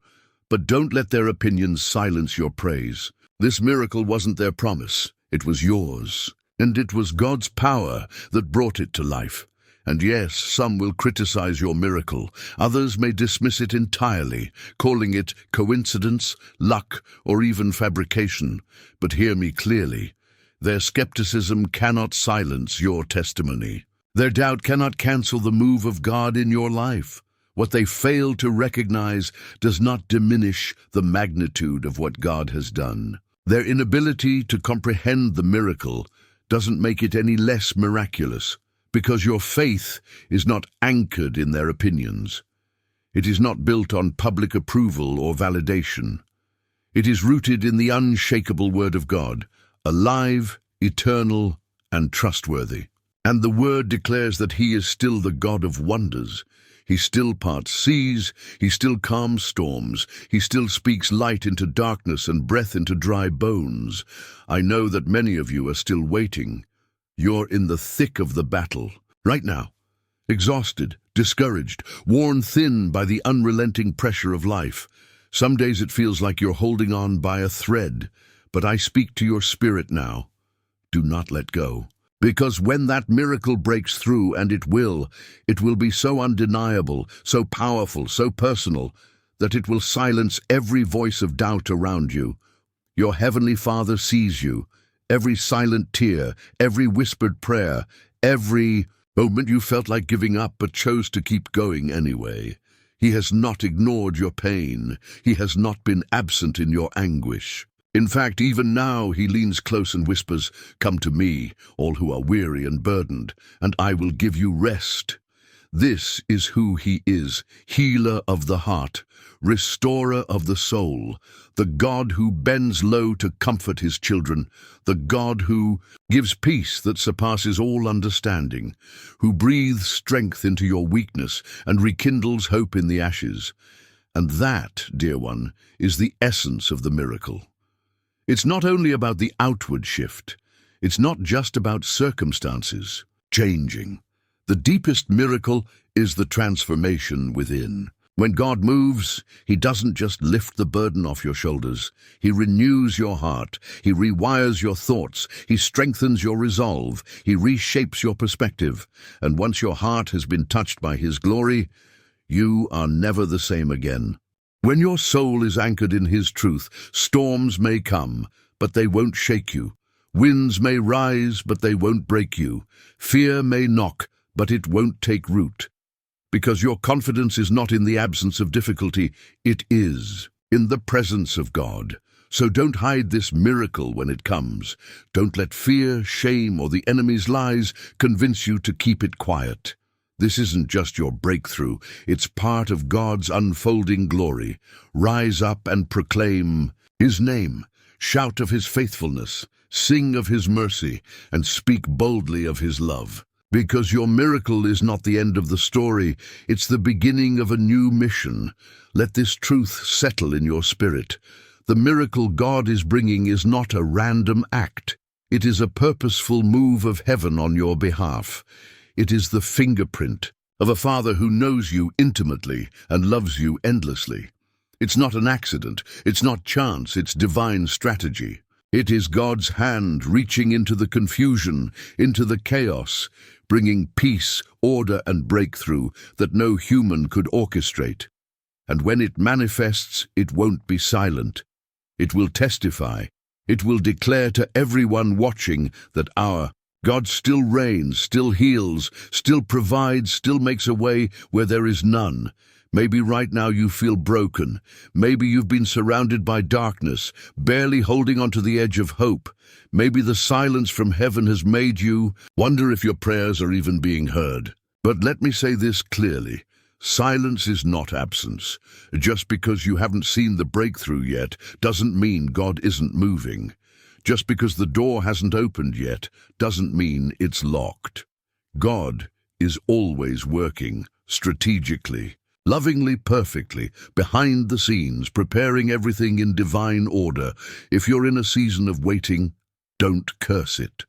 But don't let their opinions silence your praise. This miracle wasn't their promise. It was yours. And it was God's power that brought it to life. And yes, some will criticize your miracle. Others may dismiss it entirely, calling it coincidence, luck, or even fabrication. But hear me clearly. Their skepticism cannot silence your testimony. Their doubt cannot cancel the move of God in your life. What they fail to recognize does not diminish the magnitude of what God has done. Their inability to comprehend the miracle doesn't make it any less miraculous, because your faith is not anchored in their opinions. It is not built on public approval or validation. It is rooted in the unshakable Word of God, alive, eternal, and trustworthy. And the Word declares that He is still the God of wonders. He still parts seas, He still calms storms, He still speaks light into darkness and breath into dry bones. I know that many of you are still waiting. You're in the thick of the battle, right now, exhausted, discouraged, worn thin by the unrelenting pressure of life. Some days it feels like you're holding on by a thread, but I speak to your spirit now. Do not let go. Because when that miracle breaks through, and it will be so undeniable, so powerful, so personal, that it will silence every voice of doubt around you. Your Heavenly Father sees you, every silent tear, every whispered prayer, every moment you felt like giving up but chose to keep going anyway. He has not ignored your pain. He has not been absent in your anguish. In fact, even now He leans close and whispers, "Come to me, all who are weary and burdened, and I will give you rest." This is who He is, healer of the heart, restorer of the soul, the God who bends low to comfort His children, the God who gives peace that surpasses all understanding, who breathes strength into your weakness and rekindles hope in the ashes. And that, dear one, is the essence of the miracle. It's not only about the outward shift. It's not just about circumstances changing. The deepest miracle is the transformation within. When God moves, He doesn't just lift the burden off your shoulders. He renews your heart. He rewires your thoughts. He strengthens your resolve. He reshapes your perspective. And once your heart has been touched by His glory, you are never the same again. When your soul is anchored in His truth, storms may come, but they won't shake you. Winds may rise, but they won't break you. Fear may knock, but it won't take root. Because your confidence is not in the absence of difficulty, it is in the presence of God. So don't hide this miracle when it comes. Don't let fear, shame, or the enemy's lies convince you to keep it quiet. This isn't just your breakthrough, it's part of God's unfolding glory. Rise up and proclaim His name, shout of His faithfulness, sing of His mercy, and speak boldly of His love. Because your miracle is not the end of the story, it's the beginning of a new mission. Let this truth settle in your spirit. The miracle God is bringing is not a random act. It is a purposeful move of heaven on your behalf. It is the fingerprint of a Father who knows you intimately and loves you endlessly. It's not an accident, it's not chance, it's divine strategy. It is God's hand reaching into the confusion, into the chaos, bringing peace, order, and breakthrough that no human could orchestrate. And when it manifests, it won't be silent. It will testify. It will declare to everyone watching that our God still reigns, still heals, still provides, still makes a way where there is none. Maybe right now you feel broken. Maybe you've been surrounded by darkness, barely holding onto the edge of hope. Maybe the silence from heaven has made you wonder if your prayers are even being heard. But let me say this clearly. Silence is not absence. Just because you haven't seen the breakthrough yet doesn't mean God isn't moving. Just because the door hasn't opened yet doesn't mean it's locked. God is always working strategically, lovingly, perfectly, behind the scenes, preparing everything in divine order. If you're in a season of waiting, don't curse it.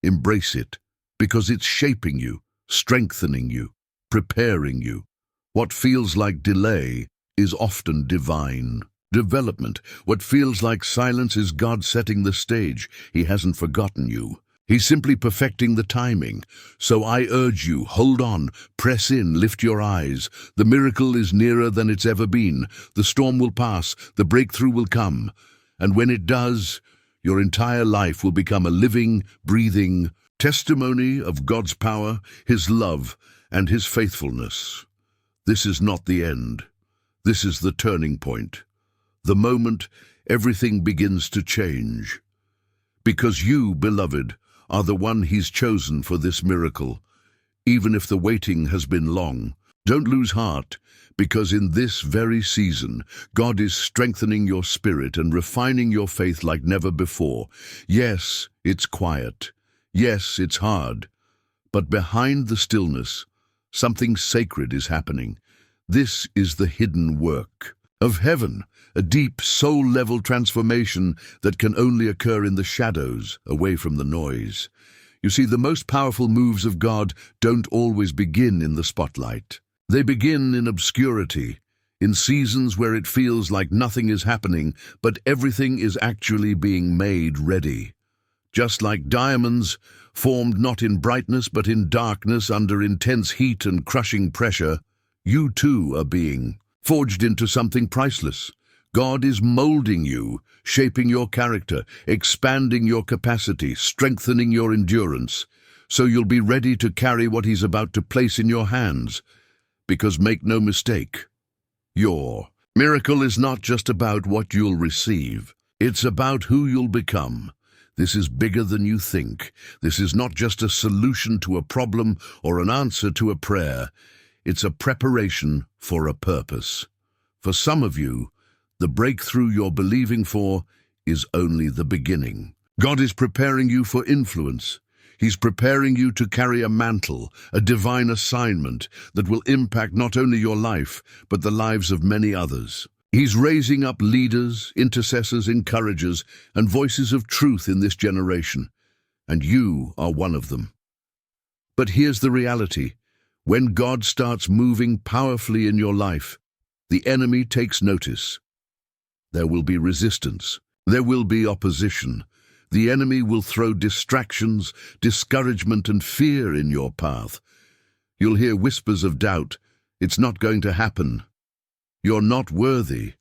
Embrace it, because it's shaping you, strengthening you, preparing you. What feels like delay is often divine development. What feels like silence is God setting the stage. He hasn't forgotten you. He's simply perfecting the timing. So I urge you, hold on, press in, lift your eyes. The miracle is nearer than it's ever been. The storm will pass, the breakthrough will come. And when it does, your entire life will become a living, breathing testimony of God's power, His love, and His faithfulness. This is not the end. This is the turning point. The moment everything begins to change. Because you, beloved, are the one He's chosen for this miracle. Even if the waiting has been long, don't lose heart, because in this very season, God is strengthening your spirit and refining your faith like never before. Yes, it's quiet. Yes, it's hard. But behind the stillness, something sacred is happening. This is the hidden work of heaven, a deep soul-level transformation that can only occur in the shadows, away from the noise. You see, the most powerful moves of God don't always begin in the spotlight. They begin in obscurity, in seasons where it feels like nothing is happening, but everything is actually being made ready. Just like diamonds, formed not in brightness but in darkness under intense heat and crushing pressure, you too are being forged into something priceless. God is molding you, shaping your character, expanding your capacity, strengthening your endurance, so you'll be ready to carry what He's about to place in your hands. Because make no mistake, your miracle is not just about what you'll receive. It's about who you'll become. This is bigger than you think. This is not just a solution to a problem or an answer to a prayer. It's a preparation for a purpose. For some of you, the breakthrough you're believing for is only the beginning. God is preparing you for influence. He's preparing you to carry a mantle, a divine assignment that will impact not only your life, but the lives of many others. He's raising up leaders, intercessors, encouragers, and voices of truth in this generation, and you are one of them. But here's the reality. When God starts moving powerfully in your life, the enemy takes notice. There will be resistance. There will be opposition. The enemy will throw distractions, discouragement, and fear in your path. You'll hear whispers of doubt. It's not going to happen. You're not worthy.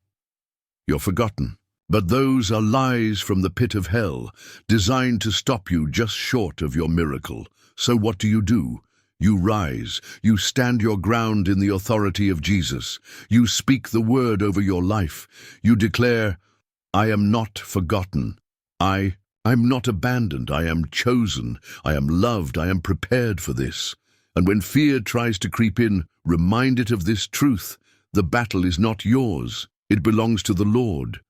You're forgotten. But those are lies from the pit of hell, designed to stop you just short of your miracle. So what do? You rise. You stand your ground in the authority of Jesus. You speak the word over your life. You declare, I am not forgotten. I'm not abandoned. I am chosen. I am loved. I am prepared for this. And when fear tries to creep in, remind it of this truth. The battle is not yours. It belongs to the Lord.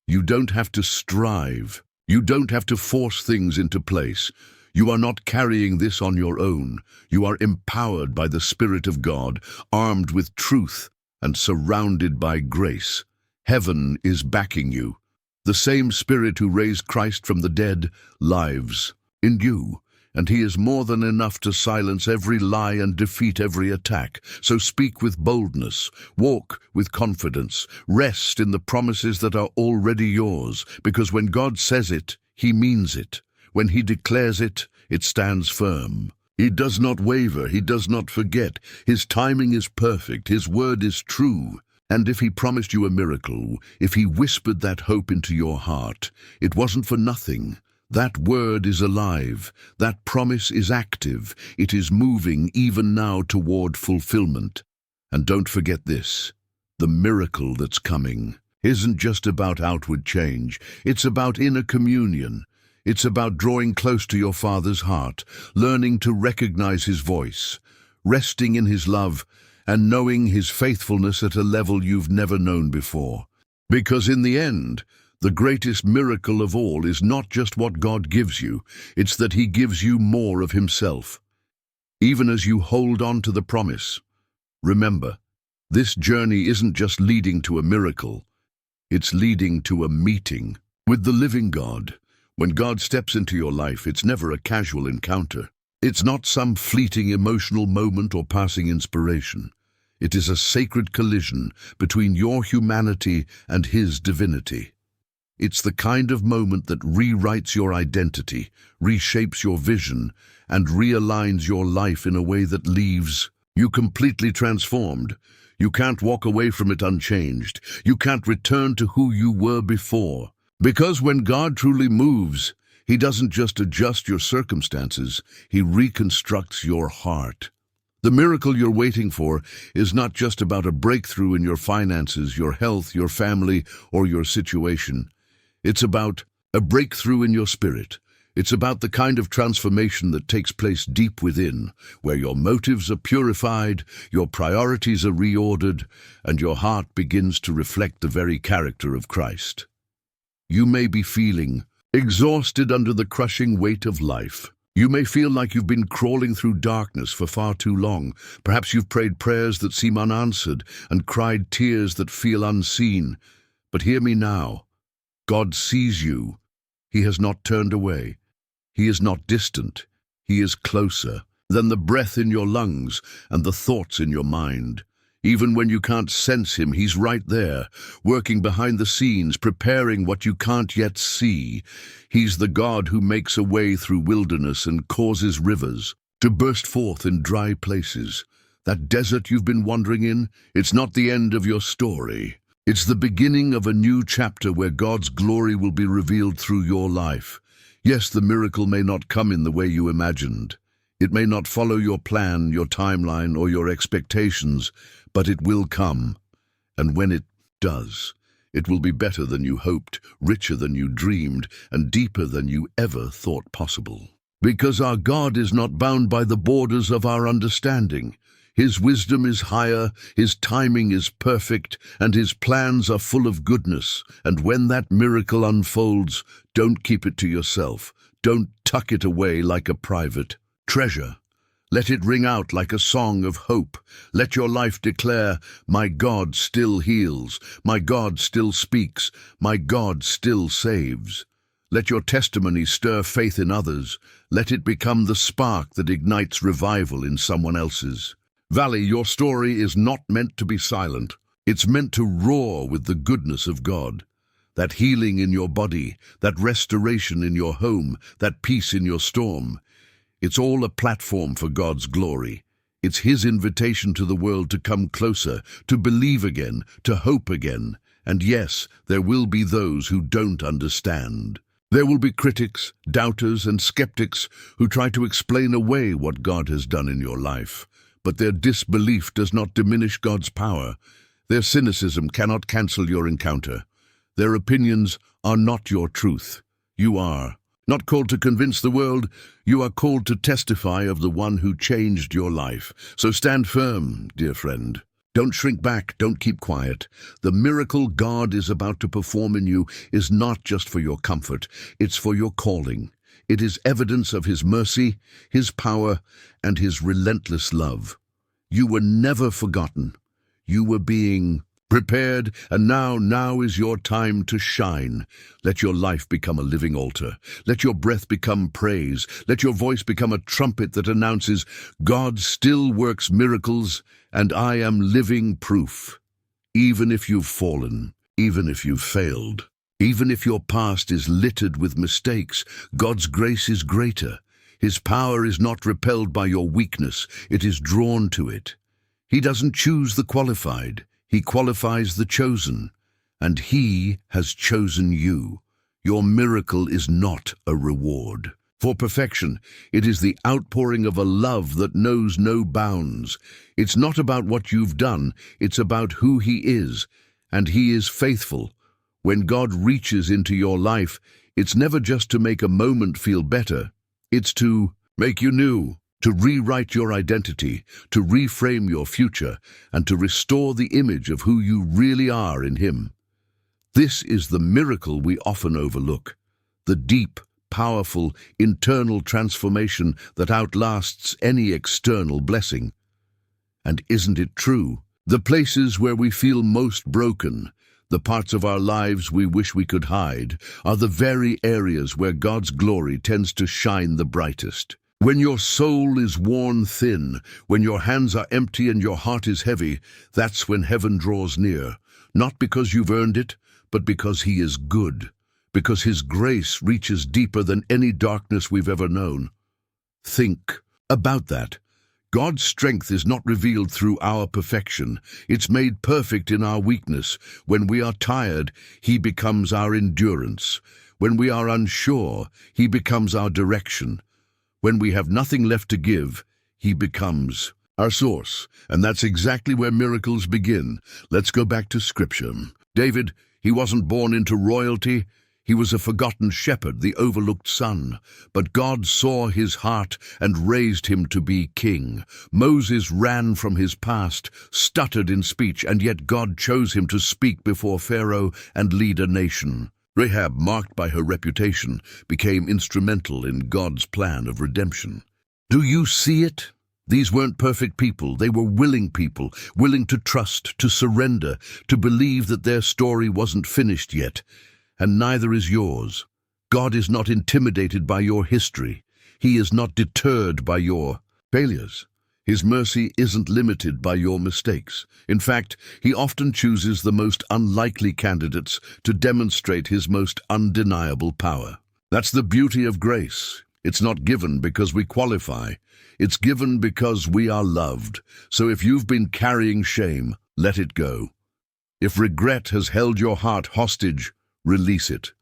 You don't have to strive. You don't have to force things into place. You are not carrying this on your own. You are empowered by the Spirit of God, armed with truth, and surrounded by grace. Heaven is backing you. The same Spirit who raised Christ from the dead lives in you, and He is more than enough to silence every lie and defeat every attack. So speak with boldness, walk with confidence, rest in the promises that are already yours, because when God says it, He means it. When He declares it, it stands firm. He does not waver, He does not forget. His timing is perfect, His word is true. And if He promised you a miracle, if He whispered that hope into your heart, it wasn't for nothing. That word is alive. That promise is active. It is moving even now toward fulfillment. And don't forget this. The miracle that's coming isn't just about outward change. It's about inner communion. It's about drawing close to your Father's heart, learning to recognize His voice, resting in His love, and knowing His faithfulness at a level you've never known before. Because in the end, the greatest miracle of all is not just what God gives you, it's that He gives you more of Himself. Even as you hold on to the promise, remember, this journey isn't just leading to a miracle, it's leading to a meeting with the living God. When God steps into your life, it's never a casual encounter. It's not some fleeting emotional moment or passing inspiration. It is a sacred collision between your humanity and His divinity. It's the kind of moment that rewrites your identity, reshapes your vision, and realigns your life in a way that leaves you completely transformed. You can't walk away from it unchanged. You can't return to who you were before. Because when God truly moves, He doesn't just adjust your circumstances, He reconstructs your heart. The miracle you're waiting for is not just about a breakthrough in your finances, your health, your family, or your situation. It's about a breakthrough in your spirit. It's about the kind of transformation that takes place deep within, where your motives are purified, your priorities are reordered, and your heart begins to reflect the very character of Christ. You may be feeling exhausted under the crushing weight of life. You may feel like you've been crawling through darkness for far too long. Perhaps you've prayed prayers that seem unanswered and cried tears that feel unseen. But hear me now. God sees you. He has not turned away. He is not distant. He is closer than the breath in your lungs and the thoughts in your mind. Even when you can't sense Him, He's right there, working behind the scenes, preparing what you can't yet see. He's the God who makes a way through wilderness and causes rivers to burst forth in dry places. That desert you've been wandering in, it's not the end of your story. It's the beginning of a new chapter where God's glory will be revealed through your life. Yes, the miracle may not come in the way you imagined. It may not follow your plan, your timeline, or your expectations, but it will come. And when it does, it will be better than you hoped, richer than you dreamed, and deeper than you ever thought possible. Because our God is not bound by the borders of our understanding. His wisdom is higher, His timing is perfect, and His plans are full of goodness. And when that miracle unfolds, don't keep it to yourself. Don't tuck it away like a private treasure. Let it ring out like a song of hope. Let your life declare, my God still heals, my God still speaks, my God still saves. Let your testimony stir faith in others. Let it become the spark that ignites revival in someone else's. Valley, your story is not meant to be silent. It's meant to roar with the goodness of God. That healing in your body, that restoration in your home, that peace in your storm. It's all a platform for God's glory. It's His invitation to the world to come closer, to believe again, to hope again. And yes, there will be those who don't understand. There will be critics, doubters, and skeptics who try to explain away what God has done in your life. But their disbelief does not diminish God's power. Their cynicism cannot cancel your encounter. Their opinions are not your truth. You are not called to convince the world. You are called to testify of the one who changed your life. So stand firm, dear friend. Don't shrink back. Don't keep quiet. The miracle God is about to perform in you is not just for your comfort. It's for your calling. It is evidence of His mercy, His power, and His relentless love. You were never forgotten. You were being prepared, and now is your time to shine. Let your life become a living altar. Let your breath become praise. Let your voice become a trumpet that announces, God still works miracles, and I am living proof. Even if you've fallen, even if you've failed, even if your past is littered with mistakes, God's grace is greater. His power is not repelled by your weakness, it is drawn to it. He doesn't choose the qualified, He qualifies the chosen, and He has chosen you. Your miracle is not a reward for perfection. It is the outpouring of a love that knows no bounds. It's not about what you've done, it's about who He is, and He is faithful. When God reaches into your life, it's never just to make a moment feel better. It's to make you new, to rewrite your identity, to reframe your future, and to restore the image of who you really are in Him. This is the miracle we often overlook, the deep, powerful, internal transformation that outlasts any external blessing. And isn't it true? The places where we feel most broken, the parts of our lives we wish we could hide, are the very areas where God's glory tends to shine the brightest. When your soul is worn thin, when your hands are empty and your heart is heavy, that's when heaven draws near, not because you've earned it, but because He is good. because His grace reaches deeper than any darkness we've ever known. Think about that. God's strength is not revealed through our perfection. It's made perfect in our weakness. When we are tired, He becomes our endurance. When we are unsure, He becomes our direction. When we have nothing left to give, He becomes our source. And that's exactly where miracles begin. Let's go back to Scripture. David, he wasn't born into royalty. He was a forgotten shepherd, the overlooked son. But God saw his heart and raised him to be king. Moses ran from his past, stuttered in speech, and yet God chose him to speak before Pharaoh and lead a nation. Rahab, marked by her reputation, became instrumental in God's plan of redemption. Do you see it? These weren't perfect people. They were willing people, willing to trust, to surrender, to believe that their story wasn't finished yet. And neither is yours. God is not intimidated by your history. He is not deterred by your failures. His mercy isn't limited by your mistakes. In fact, He often chooses the most unlikely candidates to demonstrate His most undeniable power. That's the beauty of grace. It's not given because we qualify. It's given because we are loved. So if you've been carrying shame, let it go. If regret has held your heart hostage, release it.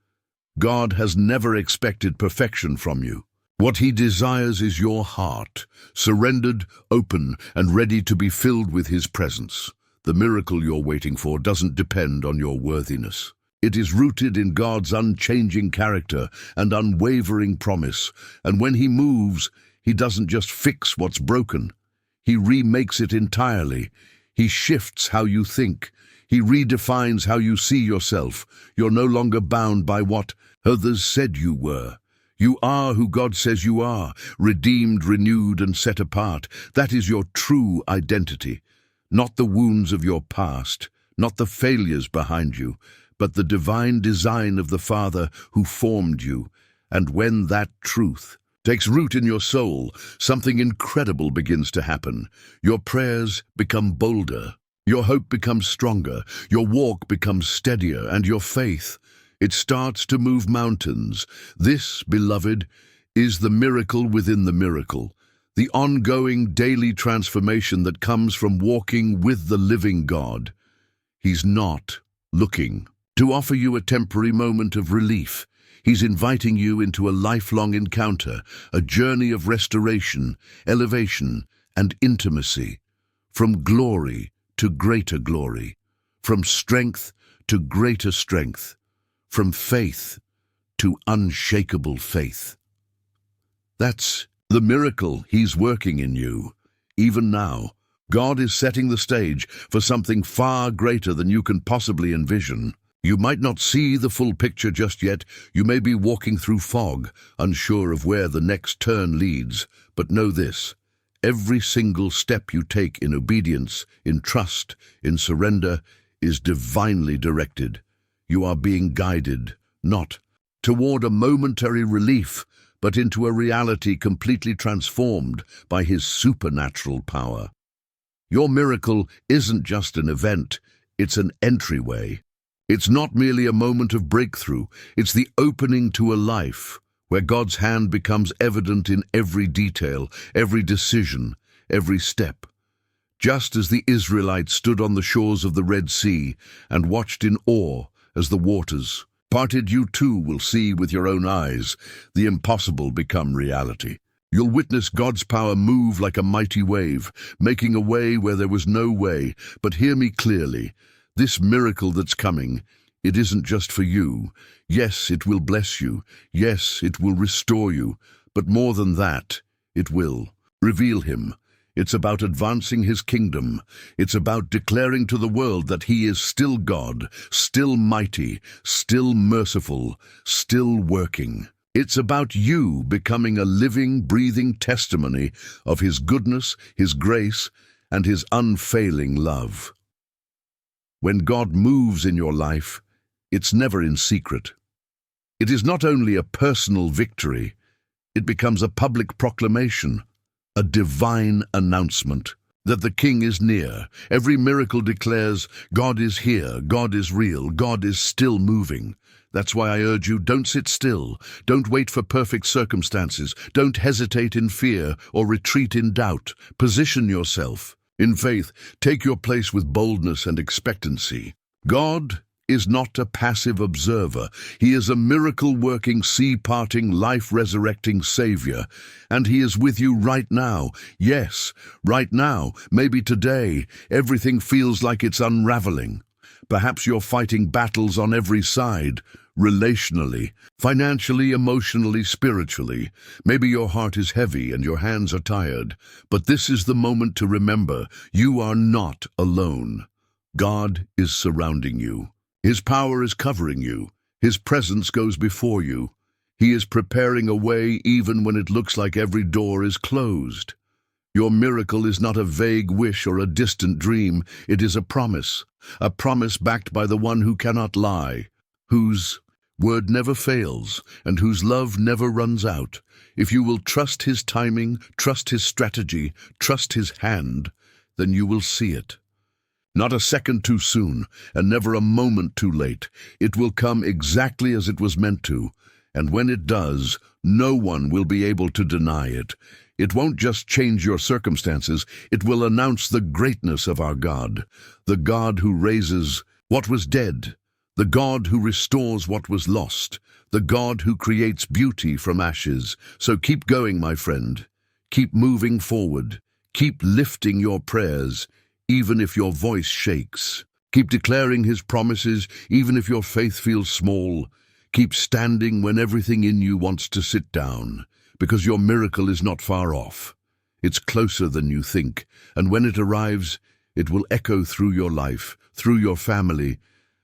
God has never expected perfection from you. What He desires is your heart, surrendered, open, and ready to be filled with His presence. The miracle you're waiting for doesn't depend on your worthiness. It is rooted in God's unchanging character and unwavering promise. And when He moves, He doesn't just fix what's broken. He remakes it entirely. He shifts how you think. He redefines how you see yourself. You're no longer bound by what others said you were. You are who God says you are, redeemed, renewed, and set apart. That is your true identity. Not the wounds of your past, not the failures behind you, but the divine design of the Father who formed you. And when that truth takes root in your soul, something incredible begins to happen. Your prayers become bolder. Your hope becomes stronger, your walk becomes steadier, and your faith, it starts to move mountains. This, beloved, is the miracle within the miracle, the ongoing daily transformation that comes from walking with the living God. He's not looking to offer you a temporary moment of relief. He's inviting you into a lifelong encounter, a journey of restoration, elevation, and intimacy, from glory to greater glory, from strength to greater strength, from faith to unshakable faith. That's the miracle He's working in you. Even now, God is setting the stage for something far greater than you can possibly envision. You might not see the full picture just yet. You may be walking through fog, unsure of where the next turn leads. But know this: every single step you take in obedience, in trust, in surrender, is divinely directed. You are being guided, not toward a momentary relief, but into a reality completely transformed by His supernatural power. Your miracle isn't just an event, it's an entryway. It's not merely a moment of breakthrough, it's the opening to a life where God's hand becomes evident in every detail, every decision, every step. Just as the Israelites stood on the shores of the Red Sea and watched in awe as the waters parted, you too will see with your own eyes the impossible become reality. You'll witness God's power move like a mighty wave, making a way where there was no way. But hear me clearly, this miracle that's coming, it isn't just for you. Yes, it will bless you. Yes, it will restore you. But more than that, it will reveal Him. It's about advancing His kingdom. It's about declaring to the world that He is still God, still mighty, still merciful, still working. It's about you becoming a living, breathing testimony of His goodness, His grace, and His unfailing love. When God moves in your life, it's never in secret. It is not only a personal victory, it becomes a public proclamation, a divine announcement. that the King is near. Every miracle declares God is here, God is real, God is still moving. That's why I urge you, don't sit still. Don't wait for perfect circumstances. Don't hesitate in fear or retreat in doubt. Position yourself. In faith, take your place with boldness and expectancy. God is not a passive observer. He is a miracle-working, sea-parting, life-resurrecting Savior. And He is with you right now. Yes, right now, maybe today, everything feels like it's unraveling. Perhaps you're fighting battles on every side, relationally, financially, emotionally, spiritually. Maybe your heart is heavy and your hands are tired. But this is the moment to remember, you are not alone. God is surrounding you. His power is covering you. His presence goes before you. He is preparing a way even when it looks like every door is closed. Your miracle is not a vague wish or a distant dream. It is a promise backed by the one who cannot lie, whose word never fails, and whose love never runs out. If you will trust His timing, trust His strategy, trust His hand, then you will see it. Not a second too soon, and never a moment too late. It will come exactly as it was meant to, and when it does, no one will be able to deny it. It won't just change your circumstances, it will announce the greatness of our God, the God who raises what was dead, the God who restores what was lost, the God who creates beauty from ashes. So keep going, my friend. Keep moving forward. Keep lifting your prayers, even if your voice shakes. Keep declaring His promises, even if your faith feels small. Keep standing when everything in you wants to sit down, because your miracle is not far off. It's closer than you think, and when it arrives, it will echo through your life, through your family,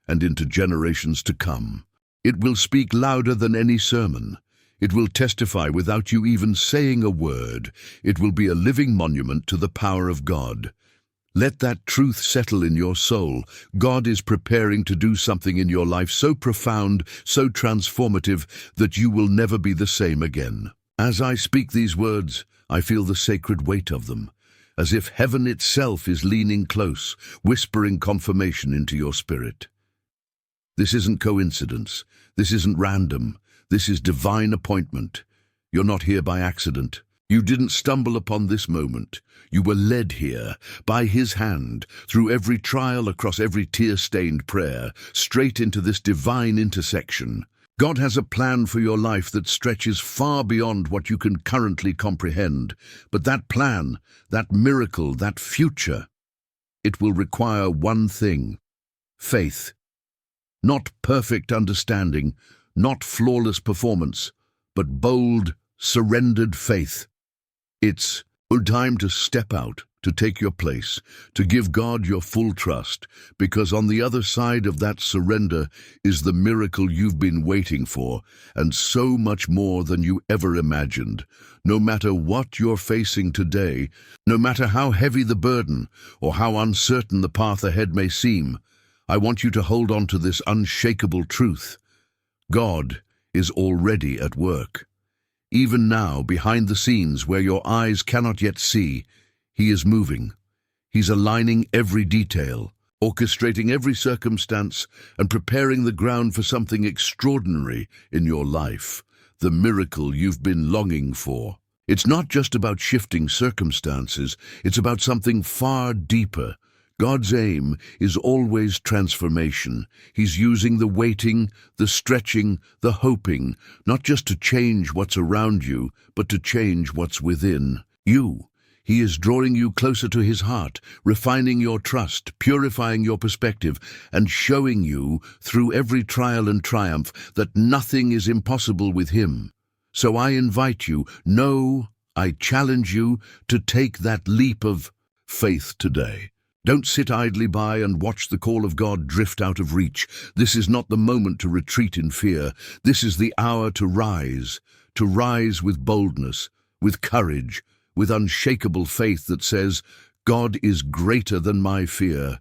and into generations to come. It will speak louder than any sermon. It will testify without you even saying a word. It will be a living monument to the power of God. Let that truth settle in your soul. God is preparing to do something in your life so profound, so transformative, that you will never be the same again. As I speak these words, I feel the sacred weight of them, as if heaven itself is leaning close, whispering confirmation into your spirit. This isn't coincidence. This isn't random. This is divine appointment. You're not here by accident. You didn't stumble upon this moment. You were led here by His hand, through every trial, across every tear-stained prayer, straight into this divine intersection. God has a plan for your life that stretches far beyond what you can currently comprehend. But that plan, that miracle, that future, it will require one thing: faith. Not perfect understanding, not flawless performance, but bold, surrendered faith. It's time to step out, to take your place, to give God your full trust, because on the other side of that surrender is the miracle you've been waiting for, and so much more than you ever imagined. No matter what you're facing today, no matter how heavy the burden or how uncertain the path ahead may seem, I want you to hold on to this unshakable truth. God is already at work. Even now, behind the scenes where your eyes cannot yet see, He is moving. He's aligning every detail, orchestrating every circumstance, and preparing the ground for something extraordinary in your life, the miracle you've been longing for. It's not just about shifting circumstances, it's about something far deeper. God's aim is always transformation. He's using the waiting, the stretching, the hoping, not just to change what's around you, but to change what's within you. He is drawing you closer to His heart, refining your trust, purifying your perspective, and showing you, through every trial and triumph, that nothing is impossible with Him. So I invite you, no, I challenge you to take that leap of faith today. Don't sit idly by and watch the call of God drift out of reach. This is not the moment to retreat in fear. This is the hour to rise with boldness, with courage, with unshakable faith that says, God is greater than my fear.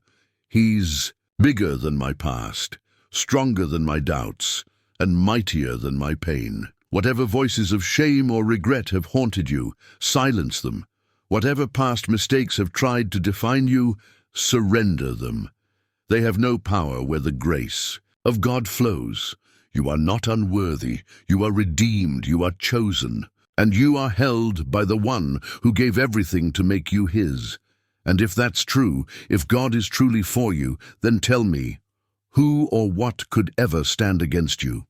He's bigger than my past, stronger than my doubts, and mightier than my pain. Whatever voices of shame or regret have haunted you, silence them. Whatever past mistakes have tried to define you, surrender them. They have no power where the grace of God flows. You are not unworthy, you are redeemed, you are chosen, and you are held by the one who gave everything to make you his. And if that's true, if God is truly for you, then tell me, who or what could ever stand against you?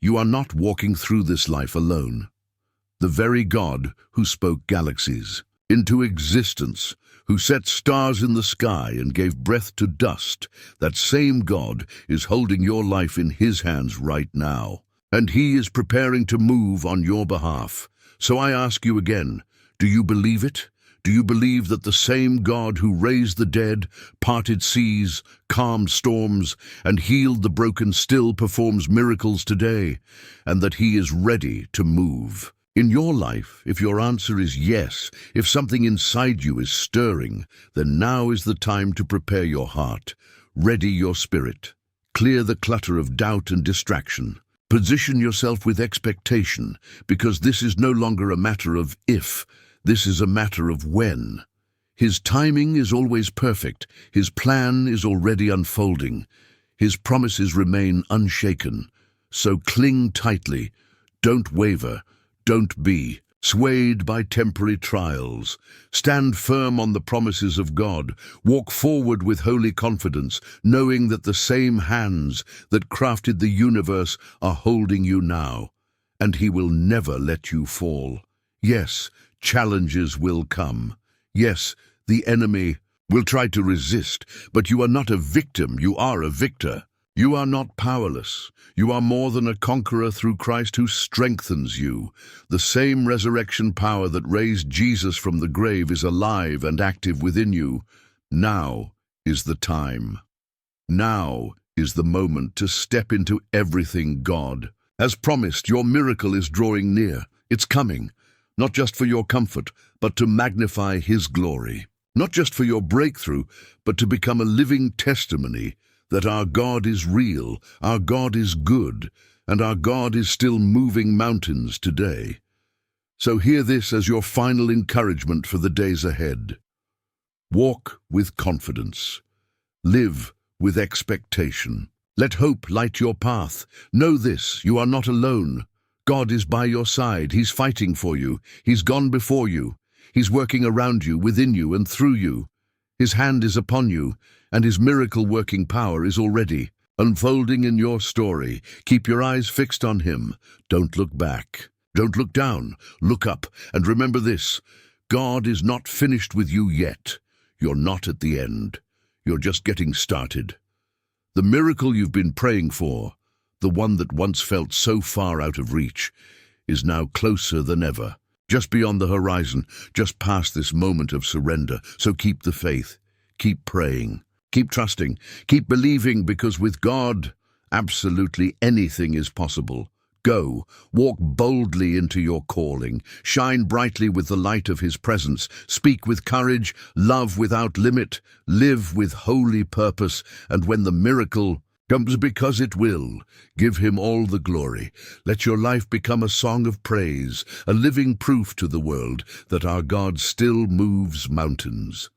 You are not walking through this life alone. The very God who spoke galaxies into existence, who set stars in the sky and gave breath to dust, that same God is holding your life in his hands right now. And he is preparing to move on your behalf. So I ask you again, do you believe it? Do you believe that the same God who raised the dead, parted seas, calmed storms, and healed the broken still performs miracles today, and that he is ready to move? In your life, if your answer is yes, if something inside you is stirring, then now is the time to prepare your heart, ready your spirit, clear the clutter of doubt and distraction. Position yourself with expectation, because this is no longer a matter of if, this is a matter of when. His timing is always perfect, his plan is already unfolding, his promises remain unshaken. So cling tightly, don't waver, don't be swayed by temporary trials. Stand firm on the promises of God. Walk forward with holy confidence, knowing that the same hands that crafted the universe are holding you now, and he will never let you fall. Yes, challenges will come. Yes, the enemy will try to resist, but you are not a victim, you are a victor. You are not powerless. You are more than a conqueror through Christ who strengthens you. The same resurrection power that raised Jesus from the grave is alive and active within you. Now is the time. Now is the moment to step into everything God. As promised, your miracle is drawing near. It's coming, not just for your comfort, but to magnify his glory. Not just for your breakthrough, but to become a living testimony that our God is real, our God is good, and our God is still moving mountains today. So hear this as your final encouragement for the days ahead. Walk with confidence. Live with expectation. Let hope light your path. Know this, you are not alone. God is by your side. He's fighting for you. He's gone before you. He's working around you, within you, and through you. His hand is upon you, and his miracle-working power is already unfolding in your story. Keep your eyes fixed on him. Don't look back. Don't look down. Look up. And remember this, God is not finished with you yet. You're not at the end. You're just getting started. The miracle you've been praying for, the one that once felt so far out of reach, is now closer than ever. Just beyond the horizon, just past this moment of surrender. So keep the faith, keep praying, keep trusting, keep believing, because with God, absolutely anything is possible. Go, walk boldly into your calling, shine brightly with the light of his presence, speak with courage, love without limit, live with holy purpose, and when the miracle comes, because it will, give him all the glory. Let your life become a song of praise, a living proof to the world that our God still moves mountains.